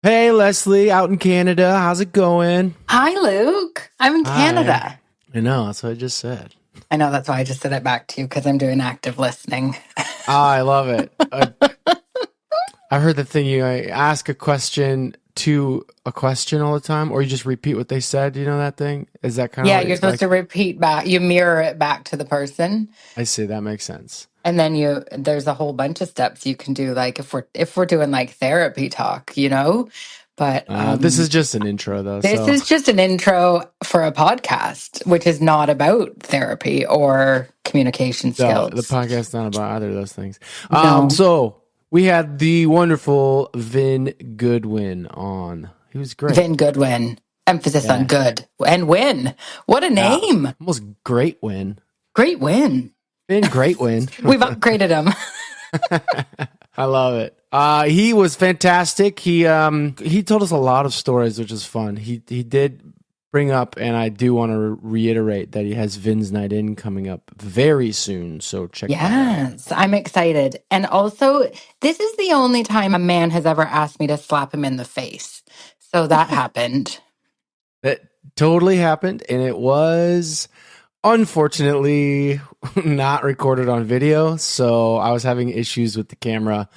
Hey, Leslie, out in Canada. How's it going? Hi, Luke. I'm in Canada. I know, that's what I just said. I know that's why I just said it back to you because I'm doing active listening. I love it. I heard the thing you ask a question to a question all the time, or you just repeat what they said. You know that thing? Is that kind of Yeah, you're supposed to repeat back. You mirror it back to the person. I see, that makes sense. And then there's a whole bunch of steps you can do, like if we're doing like therapy talk, But this is just an intro, though. this is just an intro for a podcast, which is not about therapy or communication skills. The podcast's not about either of those things. No. So we had the wonderful Vin Goodwin on. He was great. Vin Goodwin. Emphasis on good and win. What a name. Almost Great-win. Great-win. Vin Great-win. We've upgraded him. I love it. He was fantastic. He told us a lot of stories, which is fun. He did bring up, and I do want to reiterate that he has Vin's Night In coming up very soon. So check that out. Yes, I'm excited. And also, this is the only time a man has ever asked me to slap him in the face. So that happened. That totally happened, and it was unfortunately not recorded on video. So I was having issues with the camera,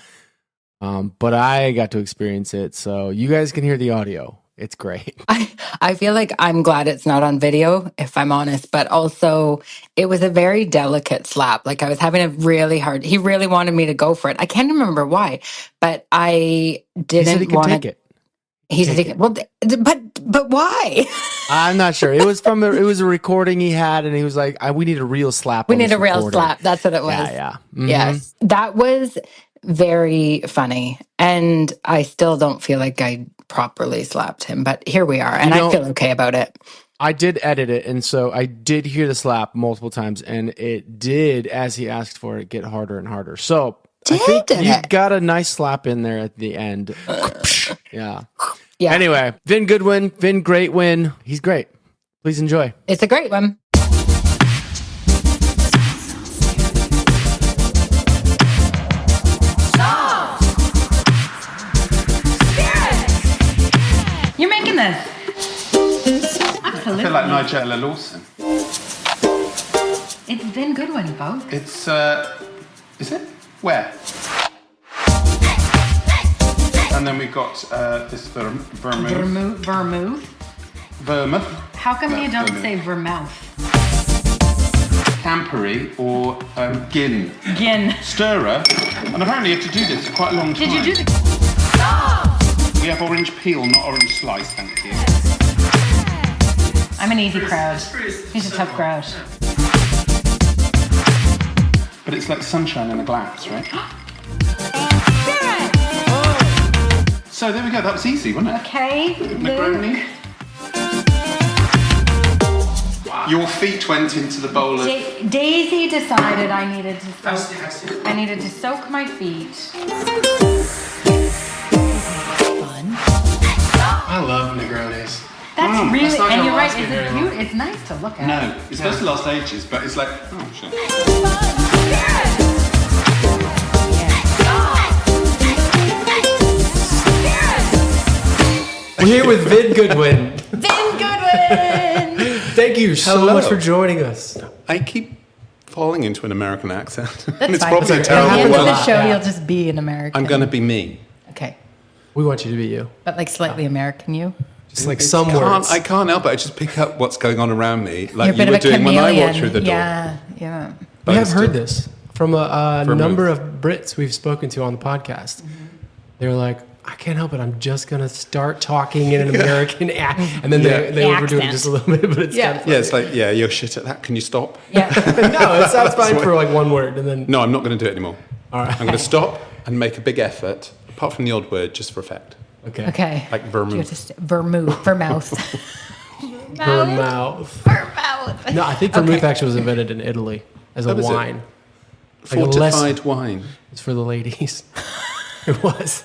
but I got to experience it. So you guys can hear the audio. It's great. I feel like I'm glad it's not on video, if I'm honest, but also it was a very delicate slap. Like I was having a really hard, he really wanted me to go for it. I can't remember why, but I didn't want to take it. He said, "Well, but why?" I'm not sure. It was a recording he had, and he was like, "We need a real slap. We need a real slap." That's what it was. Yeah. Mm-hmm. Yes, that was very funny, and I still don't feel like I properly slapped him, but here we are, and I feel okay about it. I did edit it, and so I did hear the slap multiple times, and it did, as he asked for it, get harder and harder. So I think you got a nice slap in there at the end. Yeah. Anyway, Vin Goodwin, Vin Great-win. He's great. Please enjoy. It's a great one. You're making this. Absolutely. I feel like Nigella Lawson. It's Vin Goodwin, folks. It's, is it? Where? And then we got this vermouth. Vermouth? How come you don't say vermouth? Campery or gin. Gin. Stirrer. And apparently you have to do this for quite a long time. Did you do the... We have orange peel, not orange slice, thank you. I'm an easy crowd. He's a tough crowd. But it's like sunshine in a glass, right? So there we go, that was easy, wasn't it? Okay, Negroni. Wow. Your feet went into the bowl of... Daisy decided I needed to soak my feet. Fun. I love Negronis. That's really, and you're right, is it cute? It's nice to look at. No, it's supposed to last ages, but it's like, oh shit. We're here with Vin Goodwin. Vin Goodwin! Thank you so much for joining us. I keep falling into an American accent. That's it's fine. probably At terrible. the end of the Well, show, you'll just be an American. I'm going to be me. Okay. We want you to be you. But like slightly American you? Just like some words. I can't help it. I just pick up what's going on around me, like You're you were doing when I walked through the door. Yeah. We have heard this from a number of Brits we've spoken to on the podcast. Mm-hmm. They're like, I can't help it. I'm just going to start talking in an American accent. And then they overdo it just a little bit, but it's kind of funny. Yeah, it's like, you're shit at that. Can you stop? Yeah. No, it sounds fine for like one word. And then No, I'm not going to do it anymore. All right. I'm going to stop and make a big effort, apart from the odd word, just for effect. Okay. Like vermouth. Vermouth. Vermouth. No, I think vermouth actually was invented in Italy as a wine. Fortified wine. It's for the ladies. It was.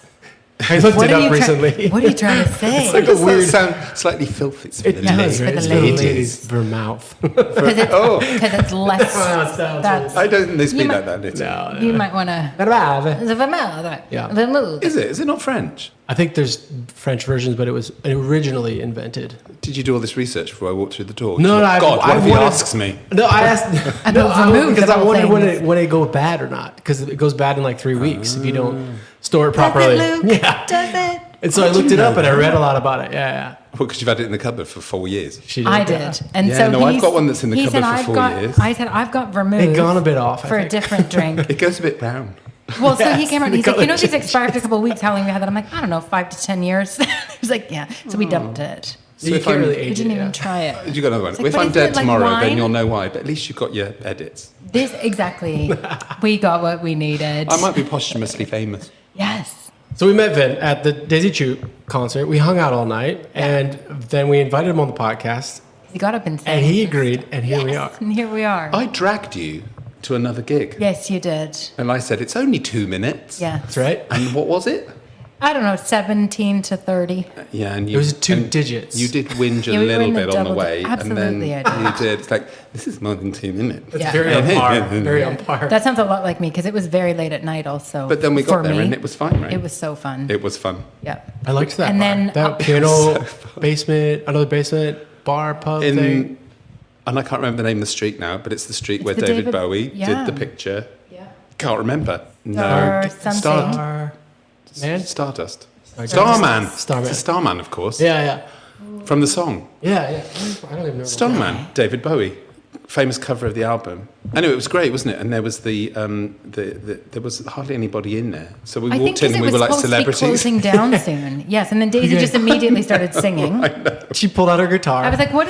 I looked it up recently. What are you trying to say? It's like a weird sound, slightly filthy. It's for It the does, ladies. right? for It's the for the ladies. ladies' vermouth. Because it's less. That's, I don't think they speak You like that in Italy. No, you might want to. Yeah. Vermouth. Is it? Is it not French? I think there's French versions, but it was originally invented. Did you do all this research before I walked through the door? No, God, what if he wanted- asks me? No, I asked. vermouth because of I all wondered things. when it goes bad or not. Because it goes bad in like 3 weeks if you don't store it Does properly. it, Luke? Yeah. Does it? And so I looked it up and I read a lot about it. Yeah. Well, because you've had it in the cupboard for 4 years. She I yeah. did. And Yeah, so no, I've he's- got one that's in the he cupboard said, for 4 years. I said, I've got vermouth. It gone a bit off, I for a think. different drink. It goes a bit brown. Well, so he Yes, came around. the He's like, color these changed. expired after a couple of weeks. How long have we had that? I'm like, I don't know, 5 to 10 years. He was like, yeah. So we dumped it. So you if can't I'm- really We age didn't it. even Yeah. try it. You got another one. It's like, If but I'm isn't dead it like tomorrow, wine? then you'll know why. But at least you've got your edits. This exactly. We got what we needed. I might be posthumously famous. Yes. So we met Vin at the Daisy Chute concert. We hung out all night, and then we invited him on the podcast, He got up and sang. and he agreed, and here we are. And here we are. I dragged you to another gig. Yes, you did. And I said, it's only 2 minutes. Yeah. That's right. And what was it? I don't know, 17 to 30. Yeah, and you, It was two and digits. You did whinge a Yeah, we were little in the bit on the double way, absolutely, and then I did. you did. It's like, this is more than 2 minutes. It's Yeah. very on par. Very on par. That sounds a lot like me because it was very late at night also. But then we got for there me. and it was fine, right? It was so fun. It was fun. Yeah. I liked that. And bar. then that piano basement, another basement, bar, pub thing. And I can't remember the name of the street now, but it's the street It's where the David Bowie yeah. did the picture. Yeah. Can't remember. Star something. Star Man. Stardust. Starman. Starman. Starman. It's a Starman, of course. Yeah. From the song. I don't even know. Starman, David Bowie, famous cover of the album. Anyway, it was great, wasn't it? And there was there was hardly anybody in there, so we I think walked in because and it we was were like supposed to be celebrities. closing down soon. Yes, and then Daisy Okay. just immediately started singing. She pulled out her guitar. I was like, what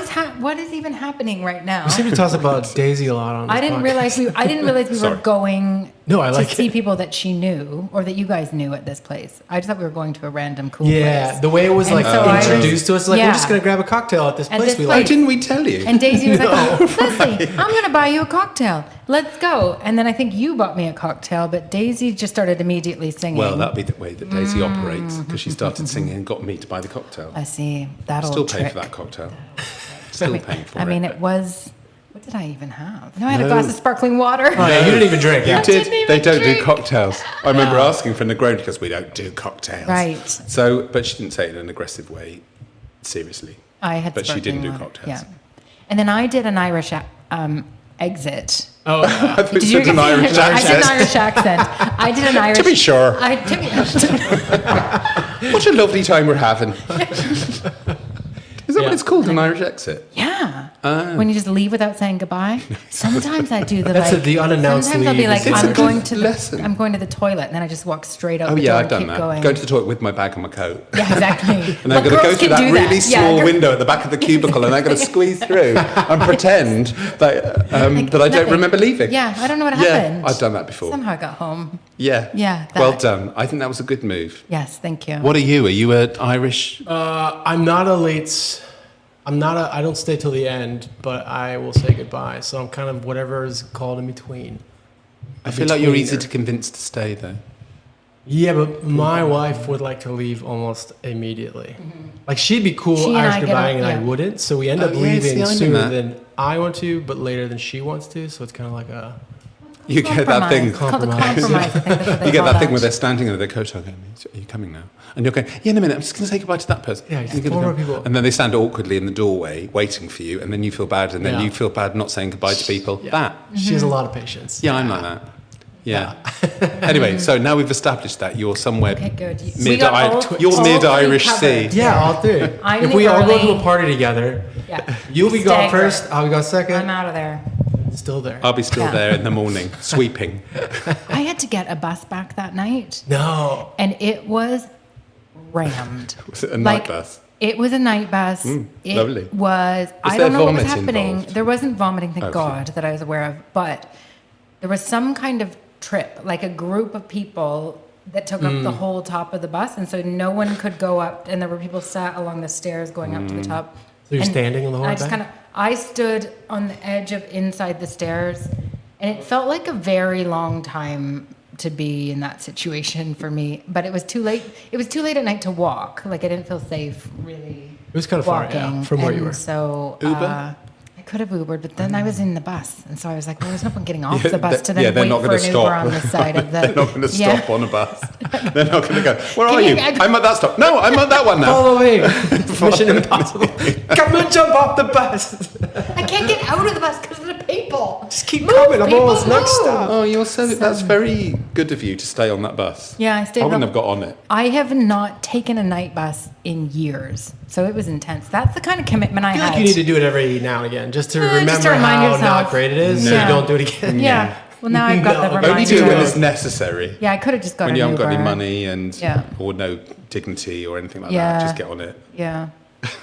is even happening right now? we seem to talk about Daisy a lot on this I didn't podcast. realize we were Sorry. going No, I like to see it. people that she knew or that you guys knew at this place. I just thought we were going to a random cool Yeah, place. the way it was And like so I was- introduced to us, like yeah. we're just gonna grab a cocktail at this At place this we Oh, place. like. didn't we tell you? And Daisy was like, No. oh, Leslie, I'm going to buy you a cocktail. Let's go. And then I think you bought me a cocktail, but Daisy just started immediately singing. Well, that'd be the way that Daisy operates, because she started singing and got me to buy the cocktail. I see. That'll Still trick. paying for that cocktail. Still paying for it. I mean, it was... What did I even have? No, I had a glass of sparkling water. Oh, yeah, you didn't even drink. You Yeah. did. didn't even They don't drink. do cocktails. I remember asking for Negroni because we don't do cocktails. Right. So, but she didn't say it in an aggressive way. Seriously. I had But she didn't sparkling do water. cocktails. Yeah. And then I did an Irish exit. Oh, yeah. I think Did you it's an Irish I did an accent. Irish accent. I did an Irish... To be sure. What a lovely time we're having. Is that what Yeah. it's called, an Irish exit? Yeah. When you just leave without saying goodbye. Sometimes I do the That's like. the unannounced Sometimes I'll be leave. like, It's a I'm going good to lesson. I'm going to the toilet, and then I just walk straight out Oh the yeah, door I've and done keep that. going. Go to the toilet with my bag and my coat. Yeah, exactly. And I'm going to go through that really small window at the back of the cubicle, and I'm going to squeeze through and pretend that that I don't Nothing. remember leaving. Yeah, I don't know what Yeah, happened. I've done that before. Somehow I got home. Yeah. Yeah, that. Well done. I think that was a good move. Yes, thank you. What are you? Are you an Irish? I'm not a late. I don't stay till the end, but I will say goodbye. So I'm kind of whatever is called in between. I feel like you're easy betweener. to convince to stay, though. Yeah, but my wife would like to leave almost immediately. Like she'd be cool She and Irish I get goodbye, and on- I yeah. wouldn't. So we end up Oh, yeah, leaving see, I knew sooner that. than I want to, but later than she wants to. So it's kind of like a. You get that thing. It's called a Compromise. compromise. I think that's what they You get call that thing where they're standing there, their coat on, going, "Are you coming now?" And you're going, "Yeah, in a minute. I'm just going to say goodbye to that person." Yeah, You're gonna four more go. people. And then they stand awkwardly in the doorway, waiting for you, and then you feel bad, and then Yeah. you feel bad not saying goodbye to people. Yeah. That. She has a lot of patience. Yeah, I'm like that. Yeah. Anyway, so now we've established that you're somewhere Okay, good. We got all- you're all mid-Irish three sea. covered. Yeah, all three. I'm If the we all go to early- a party together, Yeah. you'll be gone Stagger. first, I'll be gone second. I'm out of there. Still there. I'll be still Yeah. there in the morning, sweeping. I had to get a bus back that night, No. and it was rammed. Was it a night bus? It was a night bus. It lovely. was. I there don't know what was vomit happening. involved? There wasn't vomiting, thank Okay. God, that I was aware of. But there was some kind of trip, like a group of people that took up the whole top of the bus, and so no one could go up. And there were people sat along the stairs going up to the top. So you're And standing on the whole I just back? kind of. I stood on the edge of inside the stairs, and it felt like a very long time to be in that situation for me. But it was too late. It was too late at night to walk. Like, I didn't feel safe really. It was kind of far, yeah, from where you were. So Uber? I could have Ubered, but then I was in the bus, and so I was like, well, there's no point getting off the bus to they're then not wait for gonna an Uber stop. on the side of the. They're not going to stop on a bus. They're not going to go, where Can are you- you? I'm at that stop. No, I'm at that one now. Follow me. Mission Impossible. Come and jump off the bus. I can't get out of the bus because of the people. Just keep coming. I'm people, almost next move. stop. Oh, you're so, that's very good of you to stay on that bus. Yeah, I stayed I wouldn't on- have got on it. I have not taken a night bus in years, so it was intense. That's the kind of commitment I I feel had. like you need to do it every now and again, just to just remember to remind how yourself. not great it is, so No. you don't do it again. Yeah. Well, now I've got the No. reminder. Only do it when Yeah. it's necessary. Yeah, I could have just got When an you haven't got any Uber. money Yeah. or no dignity or anything like Yeah. that, just get on it. Yeah.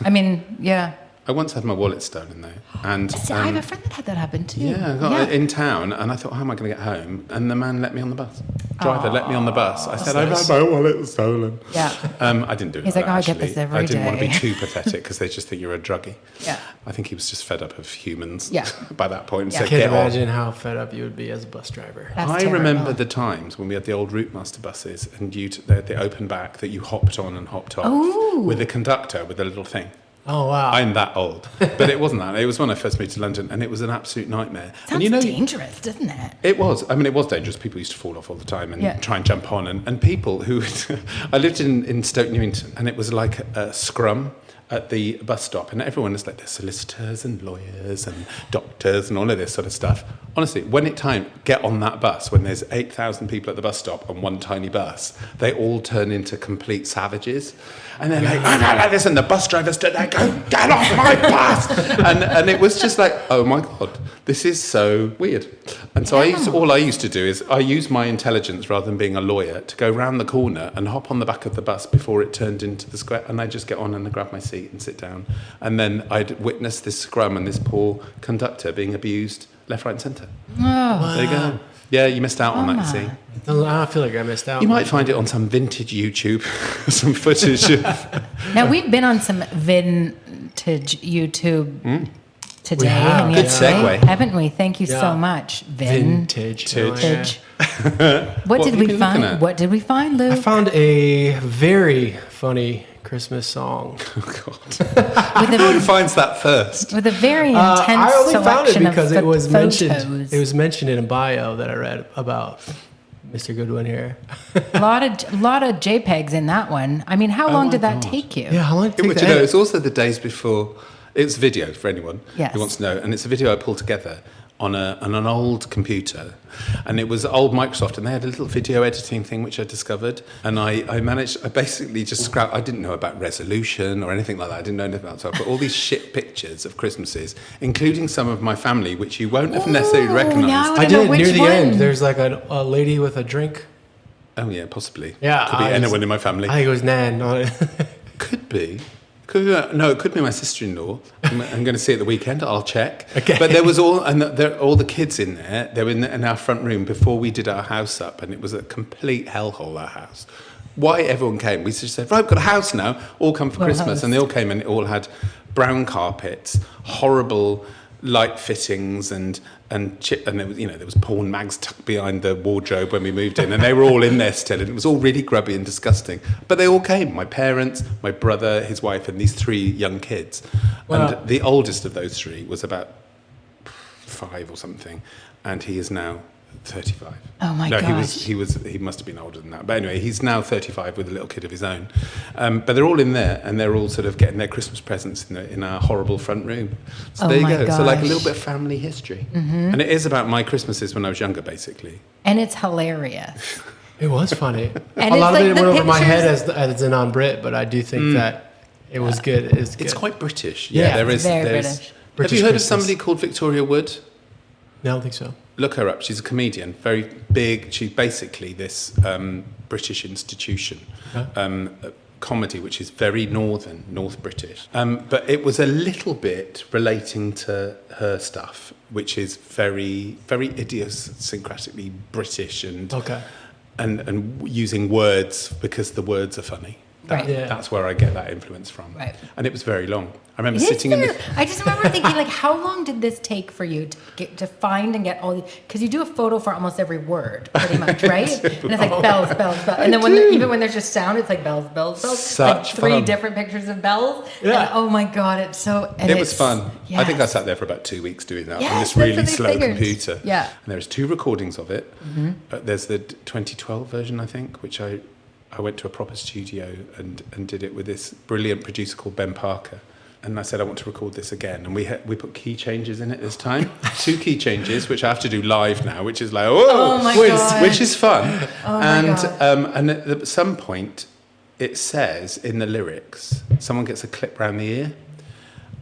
I mean, yeah. I once had my wallet stolen though, and See, I have a friend that had that happen too. yeah, I got in town, and I thought, how am I going to get home? And the man let me on the bus. Driver let me on the bus. I said, I've had my wallet stolen. Yeah. I didn't do it. He's like like, that, "Oh, I get actually. this every I didn't want to be day." too pathetic because they just think you're a druggie. Yeah. I think he was just fed up of humans. Yeah. By that point, Yeah. so I can't get on. imagine how fed up you would be as a bus driver. That's I terrible. remember the times when we had the old Route Master buses and the open back that you hopped on and hopped off Ooh. with the conductor with the little thing. Oh, wow. I'm that old, but it wasn't that. It was when I first moved to London, and it was an absolute nightmare. Sounds and dangerous, doesn't it? it was. I mean, it was dangerous. People used to fall off all the time and Yeah. try and jump on. And people who... I lived in Stoke Newington, and it was like a scrum at the bus stop. And everyone is like, there's solicitors and lawyers and doctors and all of this sort of stuff. Honestly, when it time, get on that bus, when there's 8,000 people at the bus stop on one tiny bus, they all turn into complete savages. And they're like, I don't like this. And the bus driver stood there, go, get off my bus. and it was just like, oh my God, this is so weird. And so all I used to do is I used my intelligence rather than being a lawyer to go round the corner and hop on the back of the bus before it turned into the square. And I'd just get on and grab my seat and sit down. And then I'd witness this scrum and this poor conductor being abused left, right and centre. Oh. There you go. Yeah, you missed out on that, you see. I feel like I missed out. You might find it on some vintage YouTube, some footage of... Now, we've been on some Vin-tage YouTube today. We have. and Good yesterday, segue. haven't we? Thank you Yeah. so much, Vintage. Vintage. What What did have we you been looking find? at? What did we find, Lou? I found a very funny Christmas song. Oh, God. with, Who a, finds that first? with a very intense I only found it selection because of it was mentioned. photos. It was mentioned in a bio that I read about Mr. Goodwin here. a lot of JPEGs in that one. I mean, how long did that take you? Yeah, how long did it Which, take you know, to it's also the days before. It's video for anyone Yes. who wants to know, and it's a video I pulled together on an old computer, and it was old Microsoft, and they had a little video editing thing which I discovered, and I basically just scrapped. I didn't know about resolution or anything like that. I didn't know anything about it. So I put all these shit pictures of Christmases, including some of my family, which you won't have necessarily now recognised. I I don't know did which near the one. end. There's like a lady with a drink. Oh yeah, possibly. Yeah, could be I anyone was- in my family. I think it was Nan. Could be. No, it could be my sister-in-law. I'm going to see it the weekend. I'll check. Okay. But there was all the kids in there. They were in our front room before we did our house up, and it was a complete hellhole. Our house. Why everyone came? We just said, right, we've got a house now. All come for Christmas, and they all came, and it all had brown carpets, horrible light fittings, and there was, there was porn mags tucked behind the wardrobe when we moved in, and they were all in there still, and it was all really grubby and disgusting. But they all came: my parents, my brother, his wife, and these 3 young kids. Wow. And the oldest of those 3 was about 5 or something, and he is now 35. Oh my no, gosh. he must have been older than that. But anyway, he's now 35 with a little kid of his own. But they're all in there, and they're all sort of getting their Christmas presents in our horrible front room. So Oh there you my go. So like a gosh. little bit of family history. And it is about my Christmases when I was younger, basically. And it's hilarious. It was funny. And A lot it's of like it the went over my head pictures- as a non-Brit, but I do think that it was good. It's good. It's quite British. Yeah, there it's is. very there's- British. Have British you heard Christmas. of somebody called Victoria Wood? No, I don't think so. Look her up. She's a comedian, very big. She's basically this British institution, comedy, which is very North British. But it was a little bit relating to her stuff, which is very, very idiosyncratically British and Okay. and using words because the words are funny. That's where I get that influence from. Right. And it was very long. I remember sitting in the... I just remember thinking, like, how long did this take for you to find and get all the... Because you do a photo for almost every word, pretty much, right? And it's like bells. And then even when there's just sound, it's like bells. Such like 3 fun. different pictures of bells. Yeah. And, oh my God, it's so... It was fun. Yes. I think I sat there for about 2 weeks doing that on Yes, this that's really what I slow figured. computer. Yeah. And there's 2 recordings of it. There's the 2012 version, I think, which I went to a proper studio and did it with this brilliant producer called Ben Parker. And I said, I want to record this again. And we put key changes in it this time. 2 key changes, which I have to do live now, which is like, which is fun. And at some point, it says in the lyrics, someone gets a clip round the ear.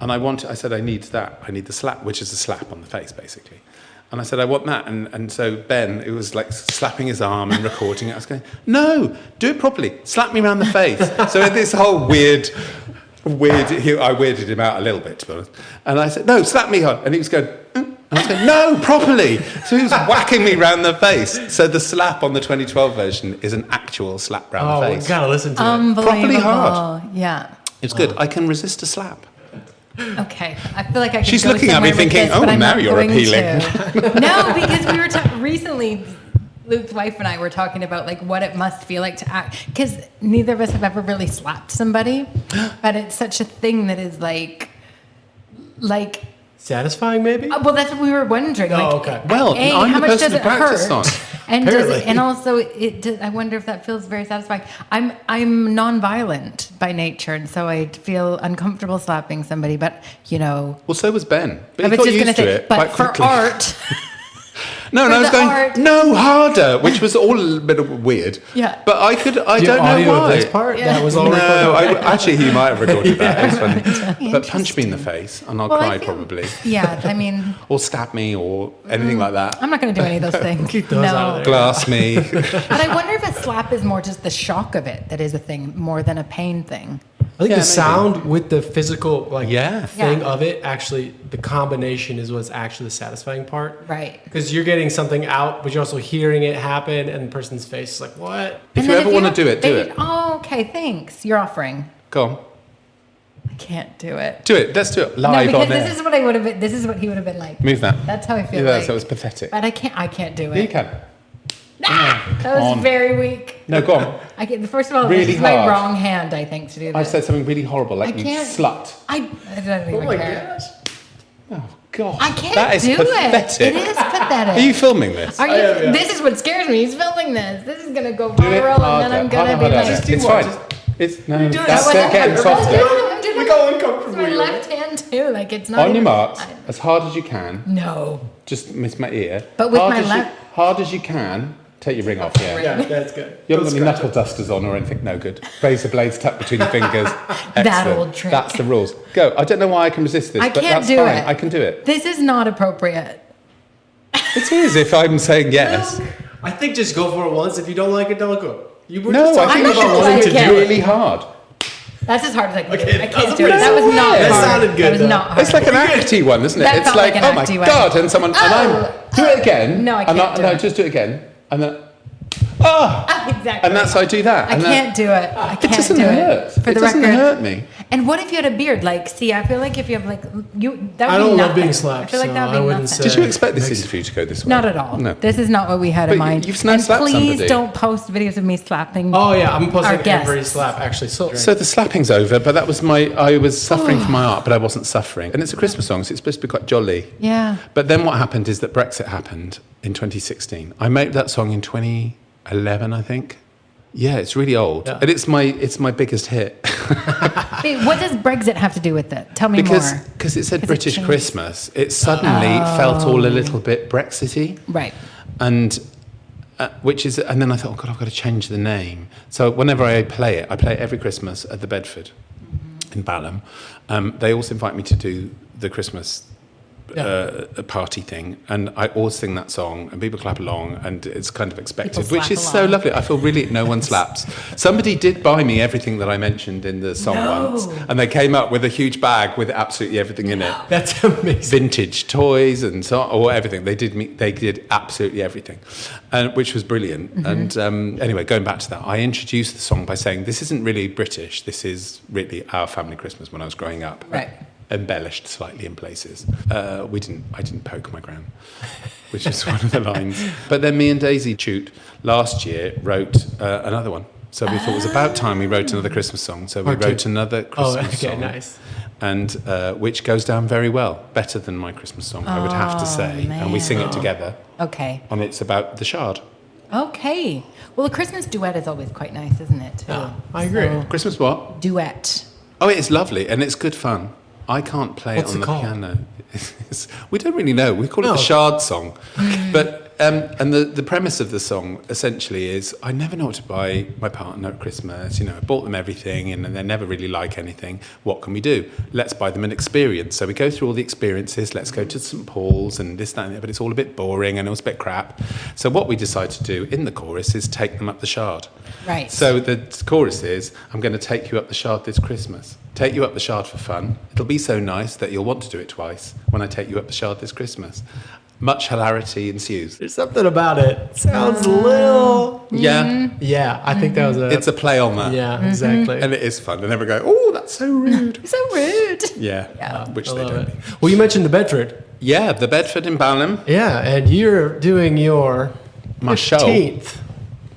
And I said, I need that. I need the slap, which is a slap on the face, basically. And I said, I want that. And so Ben, it was like slapping his arm and recording it. I was going, no, do it properly. Slap me around the face. So this whole weird, I weirded him out a little bit, to be honest. And I said, no, slap me hard. And he was going, and I was going, no, properly. So he was whacking me round the face. So the slap on the 2012 version is an actual slap round the face. Oh, gotta listen to it. Unbelievable. Properly hard. Yeah. It's good. I can resist a slap. Okay, I feel like I could She's go looking at me somewhere with thinking, this, oh, but I'm now not you're going appealing. to. No, because we were recently, Luke's wife and I were talking about like what it must feel like to act, because neither of us have ever really slapped somebody, but it's such a thing that is like Satisfying, maybe? well, that's what we were wondering. Oh, like, okay. Well, I'm how the much person does to it practice hurt? on. And Apparently. and also I wonder if that feels very satisfying. I'm non-violent by nature, and so I feel uncomfortable slapping somebody. But Well, so was Ben. But I he was got just used going to to say, it but quite for quickly. art. No, I was the going, art. no, harder, which was all a little bit weird. Yeah. But I don't know why. This part? Yeah. That was all No, recorded. actually, he might have recorded that. It was funny. But punch me in the face, and I'll Well, I cry feel- probably. Yeah, I mean, Or stab me, or anything like that. I'm not going to do any of those things. Keep those out of there. Glass me. But I wonder if a slap is more just the shock of it that is a thing, more than a pain thing. I think Yeah, the maybe. sound with the physical thing Yeah. of it, actually, the combination is what's actually the satisfying part. Right. Because you're getting something out, but you're also hearing it happen, and the person's face is like, what? If And you then ever want to have do it, do fade- it. Oh, okay, thanks. You're offering. Go on. I can't do it. Do it. Let's do it No, live because on this air. is what I would have been. This is what he would have been like. Move that. That's how I feel Yeah, like. that was pathetic. But I can't do it. Yeah, you can. Ah, that was on. very weak. No, go on. I can, first of all, Really this is my hard. wrong hand, I think, to do this. I said something really horrible, like I you can't- slut. I don't even care. Oh, God. I can't That is do pathetic. it. It is pathetic. Are you filming this? Are you? I am, yeah. This is what scares me. He's filming this. This is gonna go Do it viral, and harder. then I'm gonna be Harder, like, harder. do It's what? fine. It's no. do it. That's What- getting I'm softer. doing it. Look how It's uncomfortable my you are. left hand too. Like it's not On your even- marks, I- as hard as you can. No. Just miss my ear. But with hard my as left- hard as you can. Take your ring off. Yeah. Yeah, that's good. You haven't Don't got any scratch knuckle it. dusters on or anything. No good. Razor blades tucked between your fingers. That Excellent. old trick. That's the rules. Go. I don't know why I can resist this, I but can't that's do fine. it. I can do it. This is not appropriate. It is if I'm saying yes. I think just go for it once. If you don't like it, don't go. You were No, just I talking think I'm about not wanting to like do it. it. really hard. That's as hard as I can do. Okay, I can't that's do it. pretty That was not That hard. sounded good, That was though. not hard. It's like an acty one, isn't it? That It's felt like, like an oh my acty one. God, and someone, and I'm, do it again. No, I And can't do no, it. just do it again. And then, oh! Exactly. And that's, I do that. I and can't do it. I can't doesn't do hurt. it. For It the doesn't record. hurt me. And what if you had a beard? Like, see, I feel like if you have like you, that would I be don't nothing. love being slapped, I feel like so that would I be wouldn't nothing. say- Did you expect this Makes- interview to go this way? Not at all. No. This is not what we had But in mind. you've now and slapped please somebody. don't post videos of me slapping. Oh yeah, I'm Our posting guests. every slap actually. So So the slapping's over, but that was I was suffering for my art, but I wasn't suffering. And it's a Christmas song, so it's supposed to be quite jolly. Yeah. But then what happened is that Brexit happened in 2016. I made that song in 2011, I think. Yeah, it's really old. Yeah. And it's my biggest hit. Wait, what does Brexit have to do with it? Tell me because more. it said 'Cause it British changed. Christmas. It suddenly felt all a little bit Brexity. Right. And and then I thought, oh God, I've got to change the name. So whenever I play it every Christmas at the Bedford in Balham. They also invite me to do the Christmas a party thing, and I always sing that song, and people clap along, and it's kind of expected, People which is slap so along. lovely. I feel really no one slaps. Somebody did buy me everything that I mentioned in the song once, and they came up with a huge bag with absolutely everything in it. That's amazing. Vintage toys and so or everything. They did absolutely everything, which was brilliant. And anyway, going back to that, I introduced the song by saying this isn't really British. This is really our family Christmas when I was growing up. Right. Embellished slightly in places. I didn't poke my gran, which is one of the lines. But then me and Daisy Chute last year wrote another one. So we thought it was about time we wrote another Christmas song. So we wrote another Christmas song. Nice. And which goes down very well, better than my Christmas song, I would have to say. Man. And we sing it together. Okay. And it's about the shard. Okay. Well, a Christmas duet is always quite nice, isn't it? Too? Yeah, I agree. Christmas what? Duet. Oh, it's lovely and it's good fun. I can't play What's it on it the called? piano. We don't really know. We call it the Shard song. But and the premise of the song essentially is I never know what to buy my partner at Christmas. You know, I bought them everything and they never really like anything. What can we do? Let's buy them an experience. So we go through all the experiences. Let's go to St. Paul's and this, that, and that. But it's all a bit boring and it was a bit crap. So what we decide to do in the chorus is take them up the Shard. Right. So the chorus is, I'm going to take you up the Shard this Christmas. Take you up the Shard for fun. It'll be so nice that you'll want to do it twice when I take you up the Shard this Christmas. Much hilarity ensues. There's something about it. Sounds a little. Yeah. Yeah, I think that was a. It's a play on that. Yeah, exactly. And it is fun. They never go, oh, that's so rude. So rude. Yeah. Which I they love don't. it. Well, you mentioned the Bedford. Yeah, the Bedford in Balham. Yeah, and you're doing your My show.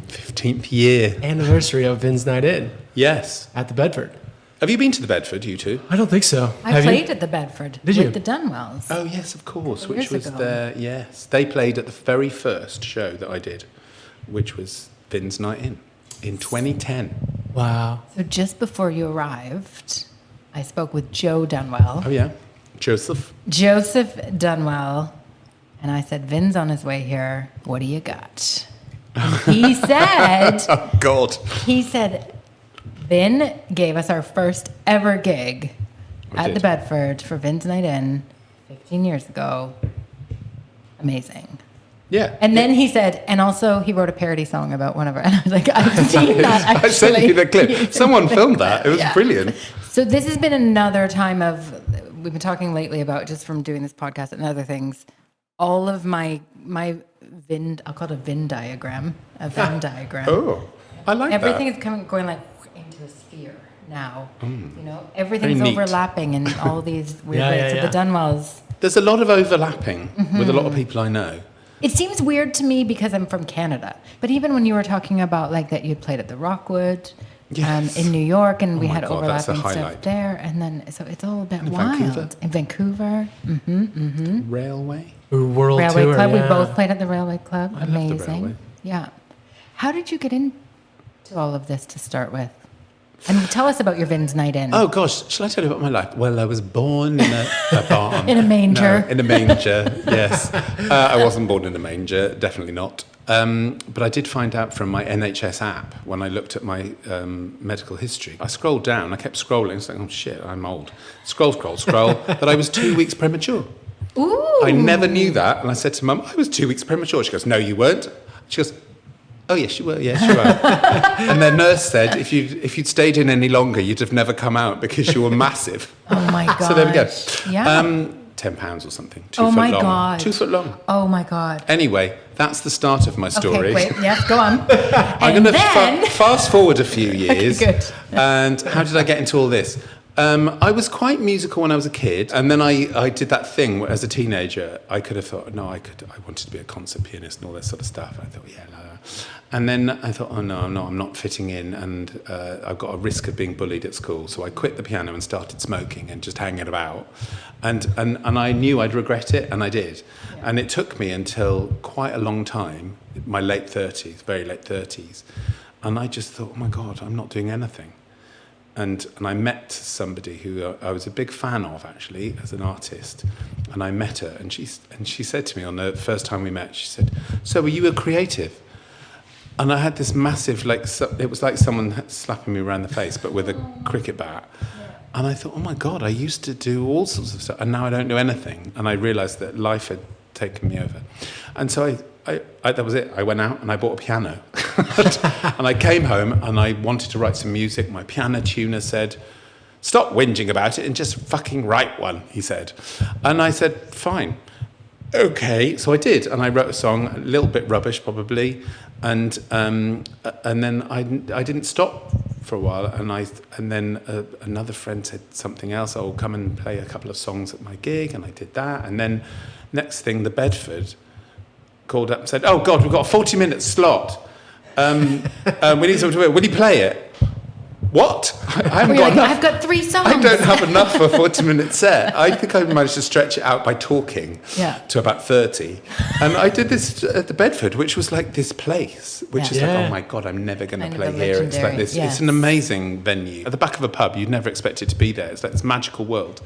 15th year. anniversary of Vin's Night In Yes. at the Bedford. Have you been to the Bedford, you two? I don't think so. I Have you? played at the Bedford Did with you? the Dunwells. Oh, yes, of course. Which Years was ago. their, yes. They played at the very first show that I did, which was Vin's Night in 2010. Wow. So just before you arrived, I spoke with Joe Dunwell. Oh, yeah. Joseph. Joseph Dunwell. And I said, Vin's on his way here. What do you got? And he said, Oh, God. he said, Vin gave us our first ever gig at the Bedford for Vin's Night In 15 years ago. Amazing. Yeah. And then he said, and also he wrote a parody song about one of our, and I was like, I've seen that actually. I sent you the clip. Someone filmed that. It was Yeah. brilliant. So this has been another time of, we've been talking lately about, just from doing this podcast and other things, all of my Vin, I'll call it a Venn diagram. Oh, I like Everything that. is going like into a sphere now. You know, everything's Very neat. overlapping in all these weird Yeah, ways. yeah, So yeah. the Dunwells. There's a lot of overlapping with a lot of people I know. It seems weird to me because I'm from Canada. But even when you were talking about like that you'd played at the Rockwood Yes. in New York and we my had God, that's a overlapping stuff highlight. there. And then, so it's all a bit Vancouver. wild. In Vancouver. Railway. World Railway Tour. Club. Yeah. We both played at the Railway Club. I love the Amazing. Railway. Yeah. How did you get into all of this to start with? And tell us about your Vin's Night In. Oh, gosh. Shall I tell you about my life? Well, I was born in a barn. In a manger. No, in a manger, yes. I wasn't born in a manger, definitely not. But I did find out from my NHS app when I looked at my medical history. I scrolled down, I kept scrolling, it's like, oh shit, I'm old. Scroll, that I was 2 weeks premature. Ooh. I never knew that, and I said to Mum, I was 2 weeks premature. She goes, no, you weren't. She goes, oh yes, you were, yes, you were. And their nurse said, if you'd stayed in any longer, you'd have never come out because you were massive. Oh my God. So there we go. Yeah. £10 or something. 2 Oh foot my long. God. 2 foot long. Oh my God. Anyway, that's the start of my story. Okay, wait. Yes, go on. I'm And going to then... fast forward a few years. good. And how did I get into all this? I was quite musical when I was a kid, and then I did that thing where, as a teenager, I could have thought, no, I wanted to be a concert pianist and all this sort of stuff. I thought, yeah, la, la. And then I thought, oh no, I'm not fitting in, and I've got a risk of being bullied at school. So I quit the piano and started smoking and just hanging about. And I knew I'd regret it, and I did. Yeah. And it took me until quite a long time, my late 30s, very late 30s, and I just thought, oh my God, I'm not doing anything. And I met somebody who I was a big fan of, actually, as an artist. And I met her, and she said to me on the first time we met, she said, so were you a creative? And I had this massive, it was like someone slapping me around the face, but with a cricket bat. And I thought, oh my God, I used to do all sorts of stuff, and now I don't do anything. And I realised that life had taken me over. And so I that was it. I went out and I bought a piano. And I came home and I wanted to write some music. My piano tuner said, stop whinging about it and just fucking write one, he said. And I said, fine. Okay, so I did, and I wrote a song, a little bit rubbish probably, and then I didn't stop for a while, and then another friend said something else. I'll come and play a couple of songs at my gig, and I did that, and then next thing, the Bedford called up and said, "Oh God, we've got a 40-minute slot. We need someone to do it. Will you play it?" What? I haven't got enough. I've got 3 songs. I don't have enough for a 40-minute set. I think I managed to stretch it out by talking to about 30. And I did this at the Bedford, which was like this place, which is like, oh my God, I'm never going to play here. It's like this. Yes. It's an amazing venue. At the back of a pub, you'd never expect it to be there. It's like this magical world.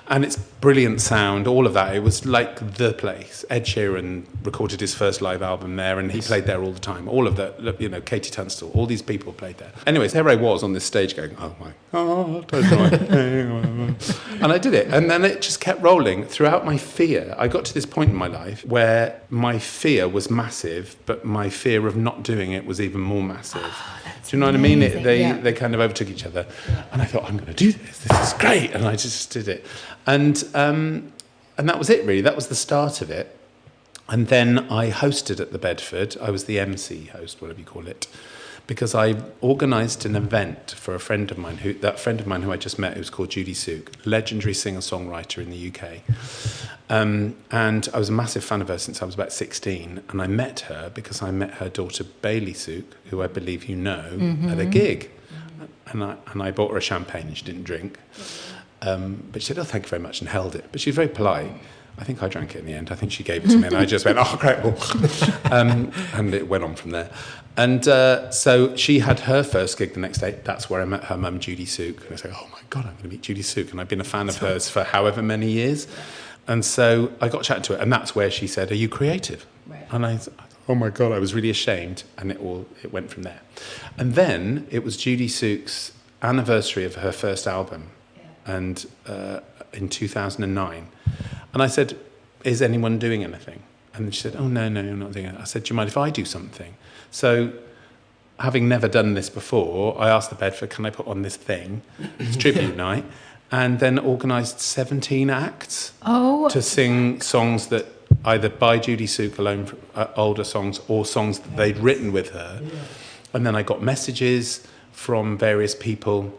And it's brilliant sound, all of that. It was like the place. Ed Sheeran recorded his first live album there, and he played there all the time. All of that, you know, Katie Tunstall, all these people played there. Anyways, there I was on this stage going, oh my God, and I did it. And then it just kept rolling throughout my fear. I got to this point in my life where my fear was massive, but my fear of not doing it was even more massive. Do you know what I mean? They kind of overtook each other. And I thought, I'm going to do this. This is great. And I just did it. And that was it, really. That was the start of it. And then I hosted at the Bedford. I was the MC host, whatever you call it, because I organised an event for a friend of mine, who I just met, who's called Judy Suk, legendary singer-songwriter in the UK. And I was a massive fan of her since I was about 16. And I met her because I met her daughter, Bailey Suk, who I believe you know, at a gig. And I bought her a champagne and she didn't drink. But she said, oh, thank you very much, and held it. But she was very polite. I think I drank it in the end. I think she gave it to me, and I just went, oh, great. And it went on from there. And so she had her first gig the next day. That's where I met her mum, Judy Suk. And I said, oh, my God, I'm going to meet Judy Suk. And I've been a fan of hers for however many years. And so I got chatting to her, and that's where she said, are you creative? Right. And I thought, oh, my God, I was really ashamed. And it went from there. And then it was Judy Suk's anniversary of her first album. And in 2009, and I said, is anyone doing anything? And she said, oh, no, I'm not doing it. I said, do you mind if I do something? So having never done this before, I asked the Bedford, can I put on this thing? It's tribute night. And then organised 17 acts to sing songs that either by Judy Suk alone, older songs, or songs that they'd written with her. Yeah. And then I got messages from various people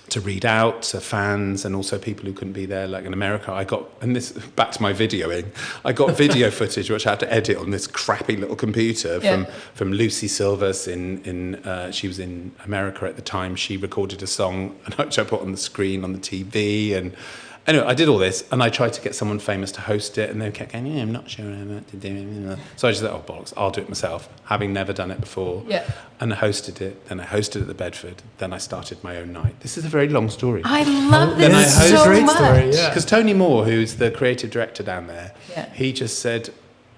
to read out to fans and also people who couldn't be there, like in America. And this, back to my videoing, I got video footage which I had to edit on this crappy little computer from Lucy Silvers she was in America at the time. She recorded a song which I put on the screen on the TV. And anyway, I did all this and I tried to get someone famous to host it, and they kept going, I'm not sure I'm about to do it. So I just thought, oh, bollocks, I'll do it myself, having never done it before. Yeah. And I hosted it. Then I hosted it at the Bedford. Then I started my own night. This is a very long story. I love this so much. Because Tony Moore, who's the creative director down there, he just said,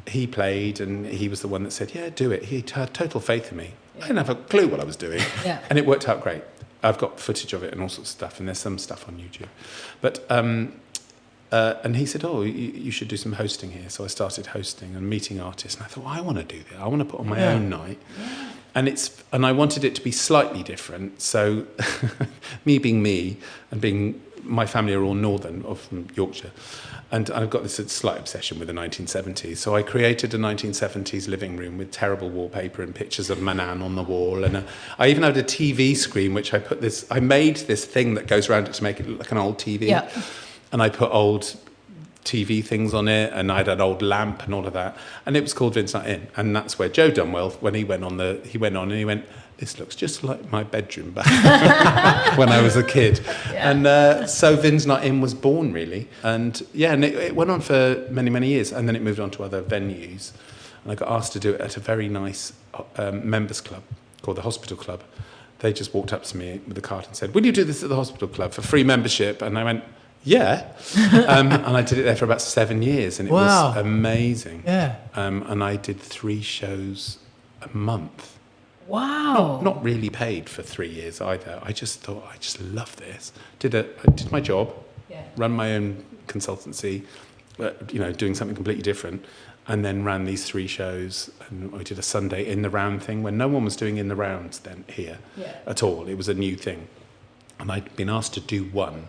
he played and he was the one that said, yeah, do it. He had total faith in me. I didn't have a clue what I was doing. And it worked out great. I've got footage of it and all sorts of stuff, and there's some stuff on YouTube. But and he said, oh, you should do some hosting here. So I started hosting and meeting artists, and I thought, well, I want to do that. I want to put on my own night. Yeah. And I wanted it to be slightly different. So me being me and being, my family are all northern, or from Yorkshire, and I've got this slight obsession with the 1970s. So I created a 1970s living room with terrible wallpaper and pictures of Manan on the wall. And I even had a TV screen, which I made this thing that goes around it to make it look like an old TV. Yeah. And I put old TV things on it, and I had an old lamp and all of that. And it was called Vin's Not In. And that's where Joe Dunwell, when he went on and he went, this looks just like my bedroom back when I was a kid. Yeah. And so Vin's Not In was born, really. And and it went on for many, many years. And then it moved on to other venues. And I got asked to do it at a very nice members club called the Hospital Club. They just walked up to me with a card and said, will you do this at the Hospital Club for free membership? And I went, yeah. And I did it there for about 7 years, and it was amazing. Yeah. And I did 3 shows a month. Wow. Not really paid for 3 years either. I just thought, I just love this. I did my job, run my own consultancy, doing something completely different, and then ran these 3 shows. And I did a Sunday in the round thing when no one was doing in the rounds then here at all. It was a new thing. And I'd been asked to do one.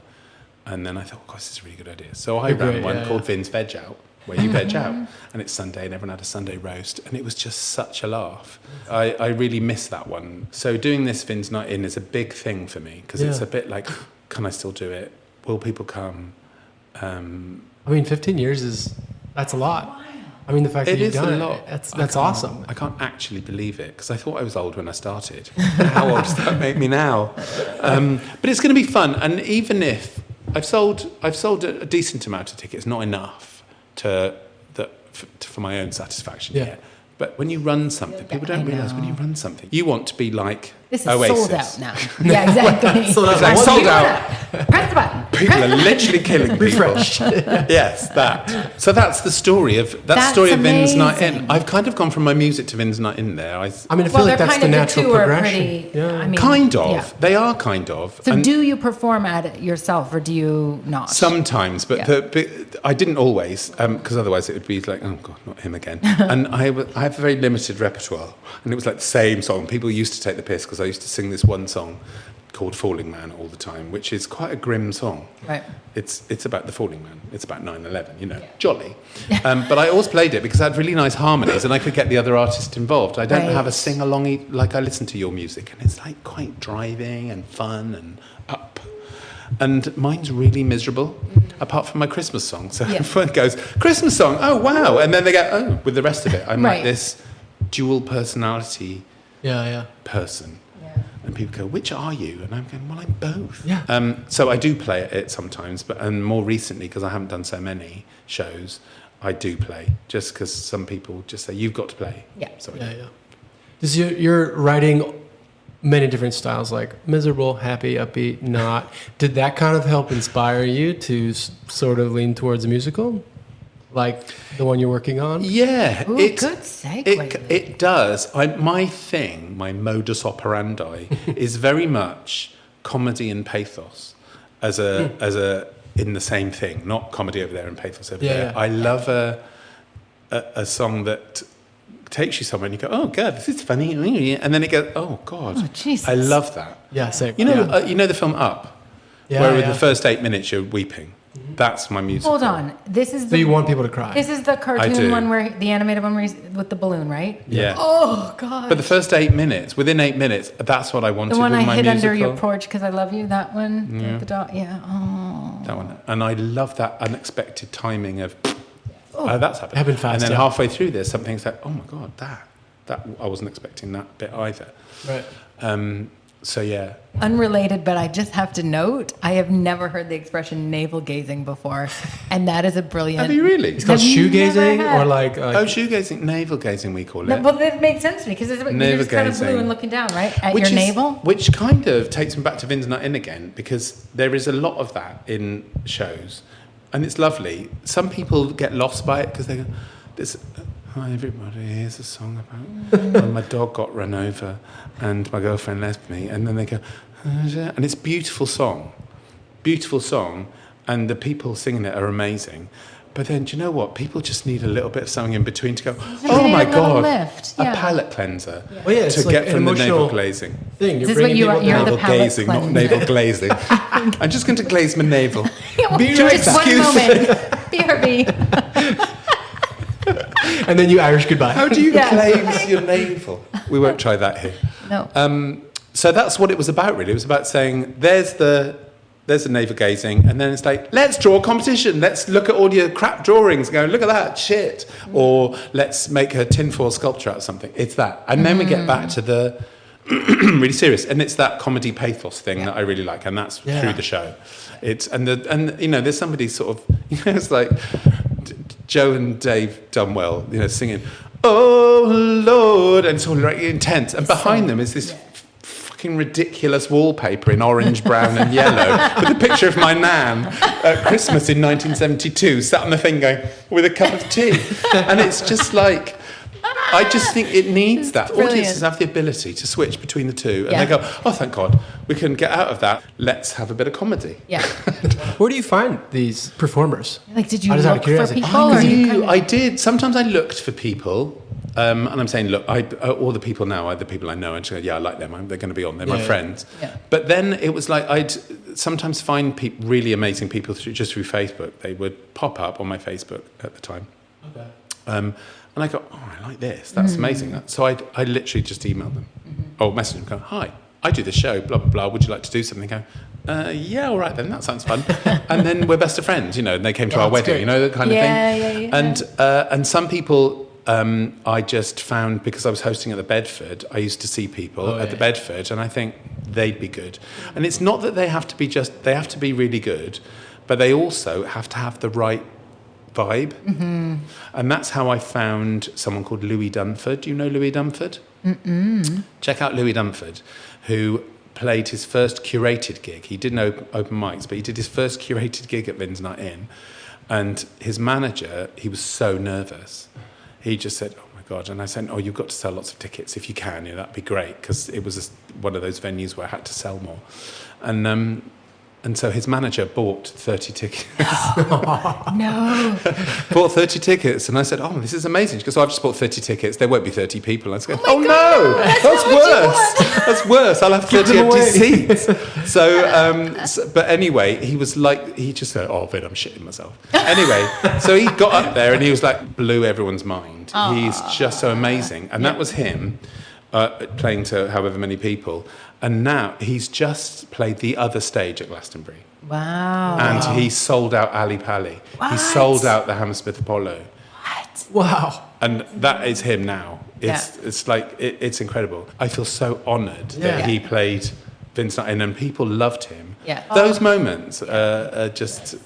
And then I thought, gosh, this is a really good idea. So I ran one called Vin's Veg Out, where you veg out. And it's Sunday and everyone had a Sunday roast. And it was just such a laugh. I really miss that one. So doing this Vin's Night In is a big thing for me because it's a bit like, can I still do it? Will people come? 15 years that's a lot. Wow. I mean, the fact that you've done it, that's awesome. I can't actually believe it because I thought I was old when I started. How old does that make me now? But it's going to be fun. And even if I've sold a decent amount of tickets, not enough for my own satisfaction yet. But when you run something, people don't realise when you run something, you want to be like this is Oasis. Sold out now. Yeah, exactly. sold out. Press the button. People are literally killing people. Refresh. Yes, that. So that's the story of Vin's Night In. I've kind of gone from my music to Vin's Night In there. I feel like that's the natural progression. Kind of. Yeah. They are kind of. So do you perform at it yourself or do you not? Sometimes, but I didn't always, because otherwise it would be like, oh God, not him again. And I have a very limited repertoire. And it was like the same song. People used to take the piss because I used to sing this one song called Falling Man all the time, which is quite a grim song. Right. It's about the falling man. It's about 9/11, jolly. But I always played it because I had really nice harmonies and I could get the other artists involved. I don't have a sing-along like I listen to your music, and it's like quite driving and fun and up. And mine's really miserable, apart from my Christmas song. So everyone goes, Christmas song, oh, wow. And then they go, oh, with the rest of it. I'm like this dual personality person. And people go, which are you? And I'm going, well, I'm both. Yeah. So I do play it sometimes, and more recently, because I haven't done so many shows, I do play, just because some people just say, you've got to play. Yeah. So Does you're writing many different styles, like miserable, happy, upbeat, not. Did that kind of help inspire you to sort of lean towards a musical? Like the one you're working on? Yeah. Ooh, good segue. It does. My modus operandi is very much comedy and pathos as a in the same thing, not comedy over there and pathos over there. Yeah. I love a song that takes you somewhere and you go, oh God, this is funny, and then it goes, oh God, Jesus. I love that. Yeah, same. You know the film Up, where with the first 8 minutes you're weeping. That's my music. Hold on, this is. So you want people to cry? This is the cartoon one the animated one with the balloon, right? Yeah. Oh God. But the first 8 minutes, within 8 minutes, that's what I wanted. The one with I my hid musical. under your porch because I love you. That one. Yeah. The dog. Yeah. Oh. That one, and I love that unexpected timing of. That's happened. Happened fast. And then halfway through, there's something that's like, oh my God, that I wasn't expecting that bit either. Right. So yeah. Unrelated, but I just have to note, I have never heard the expression navel gazing before, and that is a brilliant. Have you really? It's called shoegazing, or like shoegazing, navel gazing, we call it. No, well, that makes sense to me because you're just kind of blue and looking down, right, at your navel. Which kind of takes me back to Vin's Night In again, because there is a lot of that in shows, and it's lovely. Some people get lost by it because they go, hi everybody, here's a song about when my dog got run over and my girlfriend left me, and then they go, and it's a beautiful song, and the people singing it are amazing. But then, do you know what? People just need a little bit of something in between to go, oh my God, a palate cleanser to get from the navel glazing. Thing. This is what you're navel the palate gazing, cleanser. not navel glazing. I'm just going to glaze my navel. Just one moment. BRB. And then you Irish goodbye. How do you glaze your navel? We won't try that here. No. So that's what it was about, really. It was about saying, there's the navel gazing, and then it's like, let's draw a competition. Let's look at all your crap drawings and go, look at that shit. Or let's make a tinfoil sculpture out of something. It's that. And then we get back to the really serious. And it's that comedy pathos thing that I really like, and that's through the show. It's and there's somebody sort of, it's like Joe and Dave Dunwell, singing, oh Lord, and it's all like intense. And behind them is this fucking ridiculous wallpaper in orange, brown and yellow with a picture of my nan at Christmas in 1972 sat on the thing going, with a cup of tea. And it's just like, I just think it needs that. Brilliant. Audiences have the ability to switch between the two. And Yeah. they go, oh, thank God, we can get out of that. Let's have a bit of comedy. Yeah. Where do you find these performers? Like, did you I just out look of for curiosity. people? Or you kind of- I did. Sometimes I looked for people. And I'm saying, look, all the people now are the people I know. And just go, yeah, I like them. They're going to be on. They're my friends. Yeah. But then it was like I'd sometimes find really amazing people just through Facebook. They would pop up on my Facebook at the time. Okay. And I go, oh, I like this. That's amazing. So I literally just emailed them. Or message them, go, hi, I do this show, blah, blah, blah. Would you like to do something? Go, yeah, all right then, that sounds fun. And then we're best of friends, and they came to our wedding, great. that kind of thing. Yeah. And some people I just found, because I was hosting at the Bedford, I used to see people at the Bedford, and I think they'd be good. And it's not that they have to be really good, but they also have to have the right vibe. Mm-hmm. And that's how I found someone called Louis Dunford. Do you know Louis Dunford? Mm-mm. Check out Louis Dunford, who played his first curated gig. He didn't open mics, but he did his first curated gig at Vin's Night In. And his manager, he was so nervous. He just said, oh, my God. And I said, oh, you've got to sell lots of tickets if you can. That'd be great, because it was one of those venues where I had to sell more. And so his manager bought 30 tickets. No. Bought 30 tickets. And I said, oh, this is amazing. She goes, I've just bought 30 tickets. There won't be 30 people. And I said, Oh my no, God, that's worse. That's worse. I'll have 30 empty seats. So, but anyway, he just said, oh, Vin, I'm shitting myself. Anyway, so he got up there and he was like, blew everyone's mind. He's just so amazing. And that was him playing to however many people. And now he's just played the other stage at Glastonbury. Wow. And he sold out Ali Pali. He sold out the Hammersmith Apollo. What? Wow. And that is him now. It's like, it's incredible. I feel so honoured that he played Vin's Night In, and people loved him. Yeah. Those moments are just,